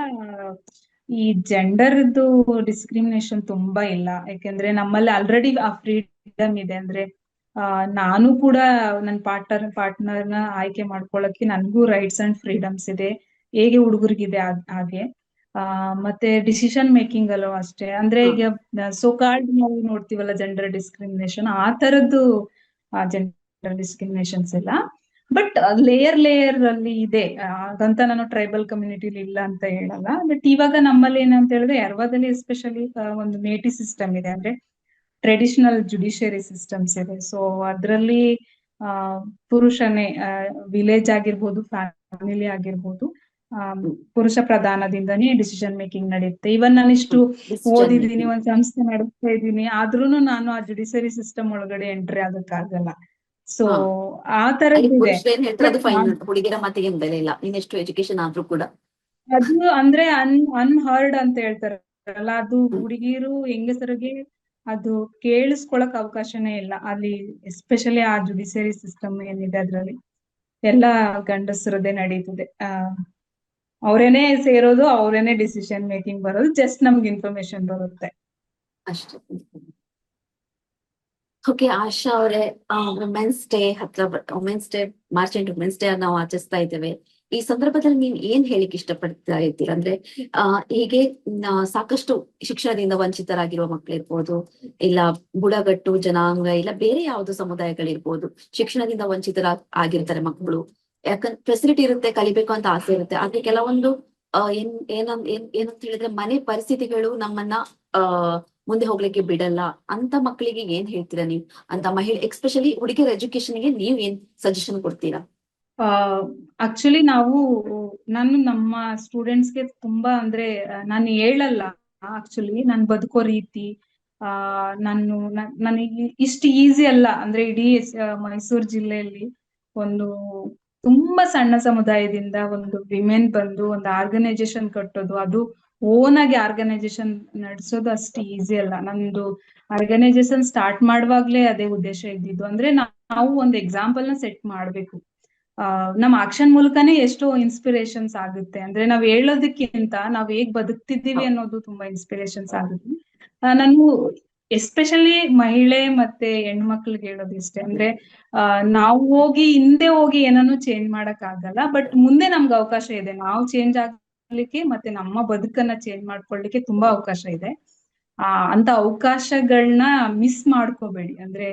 ಈ ಜೆಂಡರ್ದು ಡಿಸ್ಕ್ರಿಮಿನೇಷನ್ ತುಂಬಾ ಇಲ್ಲ. ಯಾಕೆಂದ್ರೆ ನಮ್ಮಲ್ಲಿ ಆಲ್ರೆಡಿ ಆ ಫ್ರೀಡಮ್ ಇದೆ. ಅಂದ್ರೆ ನಾನು ಕೂಡ ನನ್ನ ಪಾರ್ಟ್ನರ್ನ ಆಯ್ಕೆ ಮಾಡ್ಕೊಳಕ್ಕೆ ನನ್ಗೂ ರೈಟ್ಸ್ ಅಂಡ್ ಫ್ರೀಡಮ್ಸ್ ಇದೆ, ಹೇಗೆ ಹುಡುಗರಿಗಿದೆ ಹಾಗೆ. ಮತ್ತೆ ಡಿಸಿಷನ್ ಮೇಕಿಂಗ್ ಅಲ್ಲೂ ಅಷ್ಟೇ. ಅಂದ್ರೆ ಈಗ ಸೋಕಾಲ್ಡ್ ನಾವು ನೋಡ್ತೀವಲ್ಲ ಜೆಂಡರ್ ಡಿಸ್ಕ್ರಿಮಿನೇಷನ್, ಆ ತರದ್ದು ಜೆಂಡರ್ ಡಿಸ್ಕ್ರಿಮಿನೇಷನ್ಸ್ ಇಲ್ಲ. ಬಟ್ ಲೇಯರ್ ಅಲ್ಲಿ ಇದೆ, ಹಾಗಂತ ನಾನು ಟ್ರೈಬಲ್ ಕಮ್ಯುನಿಟಿಲಿ ಇಲ್ಲ ಅಂತ ಹೇಳಲ್ಲ. ಬಟ್ ಇವಾಗ ನಮ್ಮಲ್ಲಿ ಏನಂತ ಹೇಳಿದ್ರೆ ಎರವದಲ್ಲಿ ಎಸ್ಪೆಷಲಿ ಒಂದು ಮೇಟಿ ಸಿಸ್ಟಮ್ ಇದೆ, ಅಂದ್ರೆ ಟ್ರೆಡಿಷನಲ್ ಜುಡಿಷಿಯರಿ ಸಿಸ್ಟಮ್ಸ್ ಇದೆ. ಸೊ ಅದ್ರಲ್ಲಿ ಪುರುಷನೇ ವಿಲೇಜ್ ಆಗಿರ್ಬೋದು, ಫ್ಯಾಮಿಲಿ ಆಗಿರ್ಬೋದು, ಪುರುಷ ಪ್ರಧಾನದಿಂದನೇ ಡಿಸಿಷನ್ ಮೇಕಿಂಗ್ ನಡೆಯುತ್ತೆ. ಇವನ್ ನಾನು ಇಷ್ಟು ಓದಿದೀನಿ, ಒಂದ್ ಸಂಸ್ಥೆ ನಡೆಸ್ತಾ ಇದ್ದೀನಿ, ಆದ್ರೂನು ನಾನು ಆ ಜುಡಿಷರಿ ಸಿಸ್ಟಮ್ ಒಳಗಡೆ ಎಂಟ್ರಿ ಆಗಕ್ಕಾಗಲ್ಲ. ಸೊ ಆ ತರದಿದೆ. ಹುಡುಗಿರ ಮಾತಿಗೆ ಬೆಲೆ ಇಲ್ಲ, ಇನ್ನೆಷ್ಟು ಎಜುಕೇಶನ್ ಆದ್ರೂ ಕೂಡ ಅದು ಅಂದ್ರೆ ಅನ್ಹರ್ಡ್ ಅಂತ ಹೇಳ್ತಾರಲ್ಲ, ಅದು ಹುಡುಗಿರು ಹೆಂಗಸರಿಗೆ ಅದು ಕೇಳಿಸ್ಕೊಳಕ್ ಅವಕಾಶನೇ ಇಲ್ಲ ಅಲ್ಲಿ. ಎಸ್ಪೆಷಲಿ ಆ ಜುಡಿಷಿಯರಿ ಸಿಸ್ಟಮ್ ಏನಿದೆ ಅದ್ರಲ್ಲಿ ಎಲ್ಲ ಗಂಡಸರದೇ ನಡೀತದೆ. ಅವ್ರೇನೆ ಸೇರೋದು, ಅವ್ರೇನೆ ಡಿಸಿಷನ್ ಮೇಕಿಂಗ್ ಬರೋದು, ಜಸ್ಟ್ ನಮ್ಗೆ ಇನ್ಫಾರ್ಮೇಶನ್ ಬರುತ್ತೆ ಅಷ್ಟೇ. ಓಕೆ ಆಶಾ ಅವರೇ, ವುಮೆನ್ಸ್ ಡೇ ಹತ್ರ women's day March 8 women's day ನಾವು ಆಚರಿಸ್ತಾ ಇದ್ದೇವೆ. ಈ ಸಂದರ್ಭದಲ್ಲಿ ನೀವು ಏನ್ ಹೇಳಿಕ್ ಇಷ್ಟಪಡ್ತಾ ಇರ್ತೀರ? ಅಂದ್ರೆ ಹೀಗೆ ಸಾಕಷ್ಟು ಶಿಕ್ಷಣದಿಂದ ವಂಚಿತರಾಗಿರುವ ಮಕ್ಕಳಿರ್ಬೋದು, ಇಲ್ಲ ಬುಡಗಟ್ಟು ಜನಾಂಗ, ಇಲ್ಲ ಬೇರೆ ಯಾವ್ದು ಸಮುದಾಯಗಳಿರ್ಬೋದು, ಶಿಕ್ಷಣದಿಂದ ವಂಚಿತರ ಆಗಿರ್ತಾರೆ ಮಕ್ಕಳು. ಯಾಕಂದ್ರೆ ಫೆಸಿಲಿಟಿ ಇರುತ್ತೆ, ಕಲಿಬೇಕು ಅಂತ ಆಸೆ ಇರುತ್ತೆ, ಆದ್ರೆ ಕೆಲವೊಂದು ಏನಂತ ಹೇಳಿದ್ರೆ ಮನೆ ಪರಿಸ್ಥಿತಿಗಳು ನಮ್ಮನ್ನ ಮುಂದೆ ಹೋಗ್ಲಿಕ್ಕೆ ಬಿಡಲ್ಲ. ಅಂತ ಮಕ್ಕಳಿಗೆ ಏನ್ ಹೇಳ್ತೀರಾ ನೀವು? ಅಂತ ಮಹಿಳೆ, ಎಕ್ಸ್ಪೆಷಲಿ ಹುಡುಗಿಯರ ಎಜುಕೇಶನ್ಗೆ ನೀವ್ ಏನ್ ಸಜೆಷನ್ ಕೊಡ್ತೀರಾ? ಆಕ್ಚುಲಿ ನಾನು ನಮ್ಮ ಸ್ಟೂಡೆಂಟ್ಸ್ಗೆ ತುಂಬಾ ಅಂದ್ರೆ ನಾನು ಹೇಳಲ್ಲ, ಆಕ್ಚುಲಿ ನಾನು ಬದುಕೋ ರೀತಿ ನನಗೆ ಇಷ್ಟು ಈಸಿ ಅಲ್ಲ. ಅಂದ್ರೆ ಇಡೀ ಮೈಸೂರು ಜಿಲ್ಲೆಯಲ್ಲಿ ಒಂದು ತುಂಬಾ ಸಣ್ಣ ಸಮುದಾಯದಿಂದ ಒಂದು ವಿಮೆನ್ ಬಂದು ಒಂದು ಆರ್ಗನೈಸೇಷನ್ ಕಟ್ಟೋದು, ಅದು ಓನ್ ಆಗಿ ಆರ್ಗನೈಸೇಷನ್ ನಡೆಸೋದು ಅಷ್ಟು ಈಸಿ ಅಲ್ಲ. ನಂದು ಆರ್ಗನೈಸೇಷನ್ ಸ್ಟಾರ್ಟ್ ಮಾಡುವಾಗ್ಲೇ ಅದೇ ಉದ್ದೇಶ ಇದ್ದಿದ್ದು. ಅಂದ್ರೆ ನಾವು ಒಂದು ಎಕ್ಸಾಂಪಲ್ ನ ಸೆಟ್ ಮಾಡ್ಬೇಕು. ನಮ್ ಆಕ್ಷನ್ ಮೂಲಕನೇ ಎಷ್ಟೋ ಇನ್ಸ್ಪಿರೇಷನ್ಸ್ ಆಗುತ್ತೆ. ಅಂದ್ರೆ ನಾವ್ ಹೇಳೋದಕ್ಕಿಂತ ನಾವ್ ಹೇಗ್ ಬದುಕ್ತಿದ್ದೀವಿ ಅನ್ನೋದು ತುಂಬಾ ಇನ್ಸ್ಪಿರೇಷನ್ಸ್ ಆಗುತ್ತೆ. ನಾನು ಎಸ್ಪೆಷಲಿ ಮಹಿಳೆ ಮತ್ತೆ ಹೆಣ್ಮಕ್ಳಿಗೆ ಹೇಳೋದು ಇಷ್ಟೇ, ಅಂದ್ರೆ ನಾವು ಹಿಂದೆ ಹೋಗಿ ಏನನ್ನು ಚೇಂಜ್ ಮಾಡಕ್ ಆಗಲ್ಲ, ಬಟ್ ಮುಂದೆ ನಮ್ಗೆ ಅವಕಾಶ ಇದೆ. ನಾವು ಚೇಂಜ್ ಆಗ್ಲಿಕ್ಕೆ ಮತ್ತೆ ನಮ್ಮ ಬದುಕನ್ನ ಚೇಂಜ್ ಮಾಡ್ಕೊಳ್ಳಿಕ್ಕೆ ತುಂಬಾ ಅವಕಾಶ ಇದೆ. ಅಂತ ಅವಕಾಶಗಳನ್ನ ಮಿಸ್ ಮಾಡ್ಕೋಬೇಡಿ. ಅಂದ್ರೆ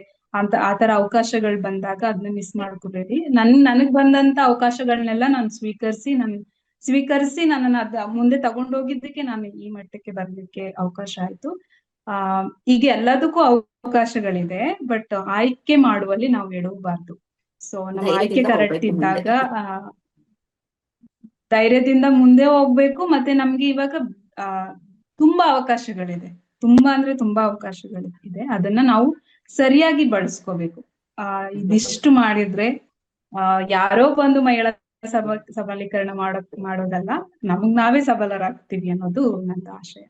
ಆತರ ಅವಕಾಶಗಳು ಬಂದಾಗ ಅದನ್ನ ಮಿಸ್ ಮಾಡ್ಕೋಬೇಡಿ. ನನಗ್ ಬಂದಂತ ಅವಕಾಶಗಳನ್ನೆಲ್ಲ ನಾನು ಸ್ವೀಕರಿಸಿ ನನ್ನನ್ನ ಮುಂದೆ ತಗೊಂಡೋಗಿದ್ದಕ್ಕೆ ನಾನು ಈ ಮಟ್ಟಕ್ಕೆ ಬರ್ಲಿಕ್ಕೆ ಅವಕಾಶ ಆಯ್ತು. ಈಗ ಎಲ್ಲದಕ್ಕೂ ಅವಕಾಶಗಳಿದೆ, ಬಟ್ ಆಯ್ಕೆ ಮಾಡುವಲ್ಲಿ ನಾವು ಎಡವಬಾರ್ದು. ಸೊ ನಮ್ಮ ಆಯ್ಕೆ ಕರೆಕ್ಟ್ ಇದ್ದಾಗ ಧೈರ್ಯದಿಂದ ಮುಂದೆ ಹೋಗ್ಬೇಕು. ಮತ್ತೆ ನಮ್ಗೆ ಇವಾಗ ತುಂಬಾ ಅವಕಾಶಗಳಿದೆ, ತುಂಬಾ ಅಂದ್ರೆ ತುಂಬಾ ಅವಕಾಶಗಳಿದೆ. ಅದನ್ನ ನಾವು ಸರಿಯಾಗಿ ಬಳಸ್ಕೋಬೇಕು. ಇದಿಷ್ಟು ಮಾಡಿದ್ರೆ ಯಾರೋ ಬಂದು ಮಹಿಳಾ ಸಬಲೀಕರಣ ಮಾಡೋದಲ್ಲ, ನಮಗ್ ನಾವೇ ಸಬಲರಾಗ್ತೀವಿ ಅನ್ನೋದು ನನ್ನ ಆಶಯ.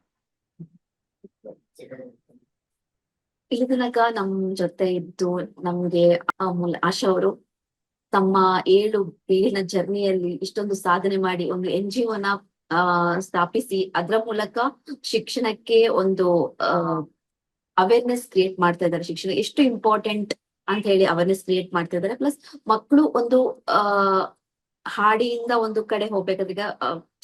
ಇಲ್ಲಿ ತನಕ ನಮ್ ಜೊತೆ ಇದ್ದು ನಮ್ಗೆ ಆಶಾ ಅವರು ತಮ್ಮ 7 ಏಳಿನ ಜರ್ನಿಯಲ್ಲಿ ಇಷ್ಟೊಂದು ಸಾಧನೆ ಮಾಡಿ ಒಂದು NGO ನ ಸ್ಥಾಪಿಸಿ ಅದರ ಮೂಲಕ ಶಿಕ್ಷಣಕ್ಕೆ ಒಂದು ಅವೇರ್ನೆಸ್ ಕ್ರಿಯೇಟ್ ಮಾಡ್ತಾ ಇದ್ದಾರೆ. ಶಿಕ್ಷಣ ಎಷ್ಟು ಇಂಪಾರ್ಟೆಂಟ್ ಅಂತ ಹೇಳಿ ಅವೇರ್ನೆಸ್ ಕ್ರಿಯೇಟ್ ಮಾಡ್ತಾ ಇದ್ದಾರೆ. ಪ್ಲಸ್ ಮಕ್ಕಳು ಒಂದು ಹಾಡಿಯಿಂದ ಒಂದು ಕಡೆ ಹೋಗ್ಬೇಕಾದ್ರೆ, ಈಗ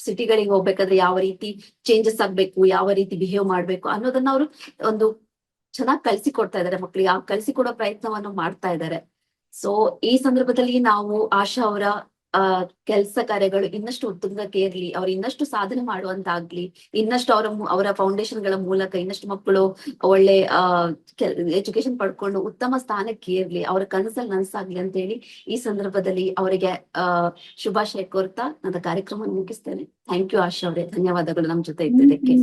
ಸಿಟಿಗಳಿಗೆ ಹೋಗ್ಬೇಕಾದ್ರೆ ಯಾವ ರೀತಿ ಚೇಂಜಸ್ ಆಗ್ಬೇಕು, ಯಾವ ರೀತಿ ಬಿಹೇವ್ ಮಾಡ್ಬೇಕು ಅನ್ನೋದನ್ನ ಅವರು ಒಂದು ಚೆನ್ನಾಗಿ ಕಲಿಸಿಕೊಡ್ತಾ ಇದ್ದಾರೆ ಮಕ್ಕಳಿಗೆ. ಕಲಿಸಿಕೊಡೋ ಪ್ರಯತ್ನವನ್ನು ಮಾಡ್ತಾ ಇದ್ದಾರೆ. ಸೊ ಈ ಸಂದರ್ಭದಲ್ಲಿ ನಾವು ಆಶಾ ಅವರ ಕೆಲಸ ಕಾರ್ಯಗಳು ಇನ್ನಷ್ಟು ಉತ್ತುಂಗಕ್ಕೆ ಇರ್ಲಿ, ಅವ್ರು ಇನ್ನಷ್ಟು ಸಾಧನೆ ಮಾಡುವಂತಾಗ್ಲಿ, ಇನ್ನಷ್ಟು ಅವರ ಫೌಂಡೇಶನ್ ಗಳ ಮೂಲಕ ಇನ್ನಷ್ಟು ಮಕ್ಕಳು ಒಳ್ಳೆ ಎಜುಕೇಶನ್ ಪಡ್ಕೊಂಡು ಉತ್ತಮ ಸ್ಥಾನಕ್ಕೆ ಇರ್ಲಿ, ಅವರ ಕನಸಲ್ಲಿ ನನಸಾಗ್ಲಿ ಅಂತ ಹೇಳಿ ಈ ಸಂದರ್ಭದಲ್ಲಿ ಅವರಿಗೆ ಶುಭಾಶಯ ಕೋರ್ತಾ ನನ್ನ ಕಾರ್ಯಕ್ರಮ ಮುಗಿಸ್ತೇನೆ. ಥ್ಯಾಂಕ್ ಯು ಆಶಾ ಅವರೇ, ಧನ್ಯವಾದಗಳು ನಮ್ಮ ಜೊತೆ ಇದ್ದದಕ್ಕೆ.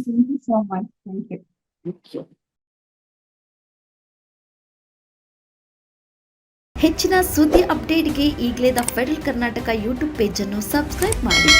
ಹೆಚ್ಚಿನ ಸುದ್ದಿ ಅಪ್ಡೇಟ್ಗೆ ಈಗಲೇ the federal Karnataka YouTube page ಅನ್ನು ಸಬ್ಸ್ಕ್ರೈಬ್ ಮಾಡಿ.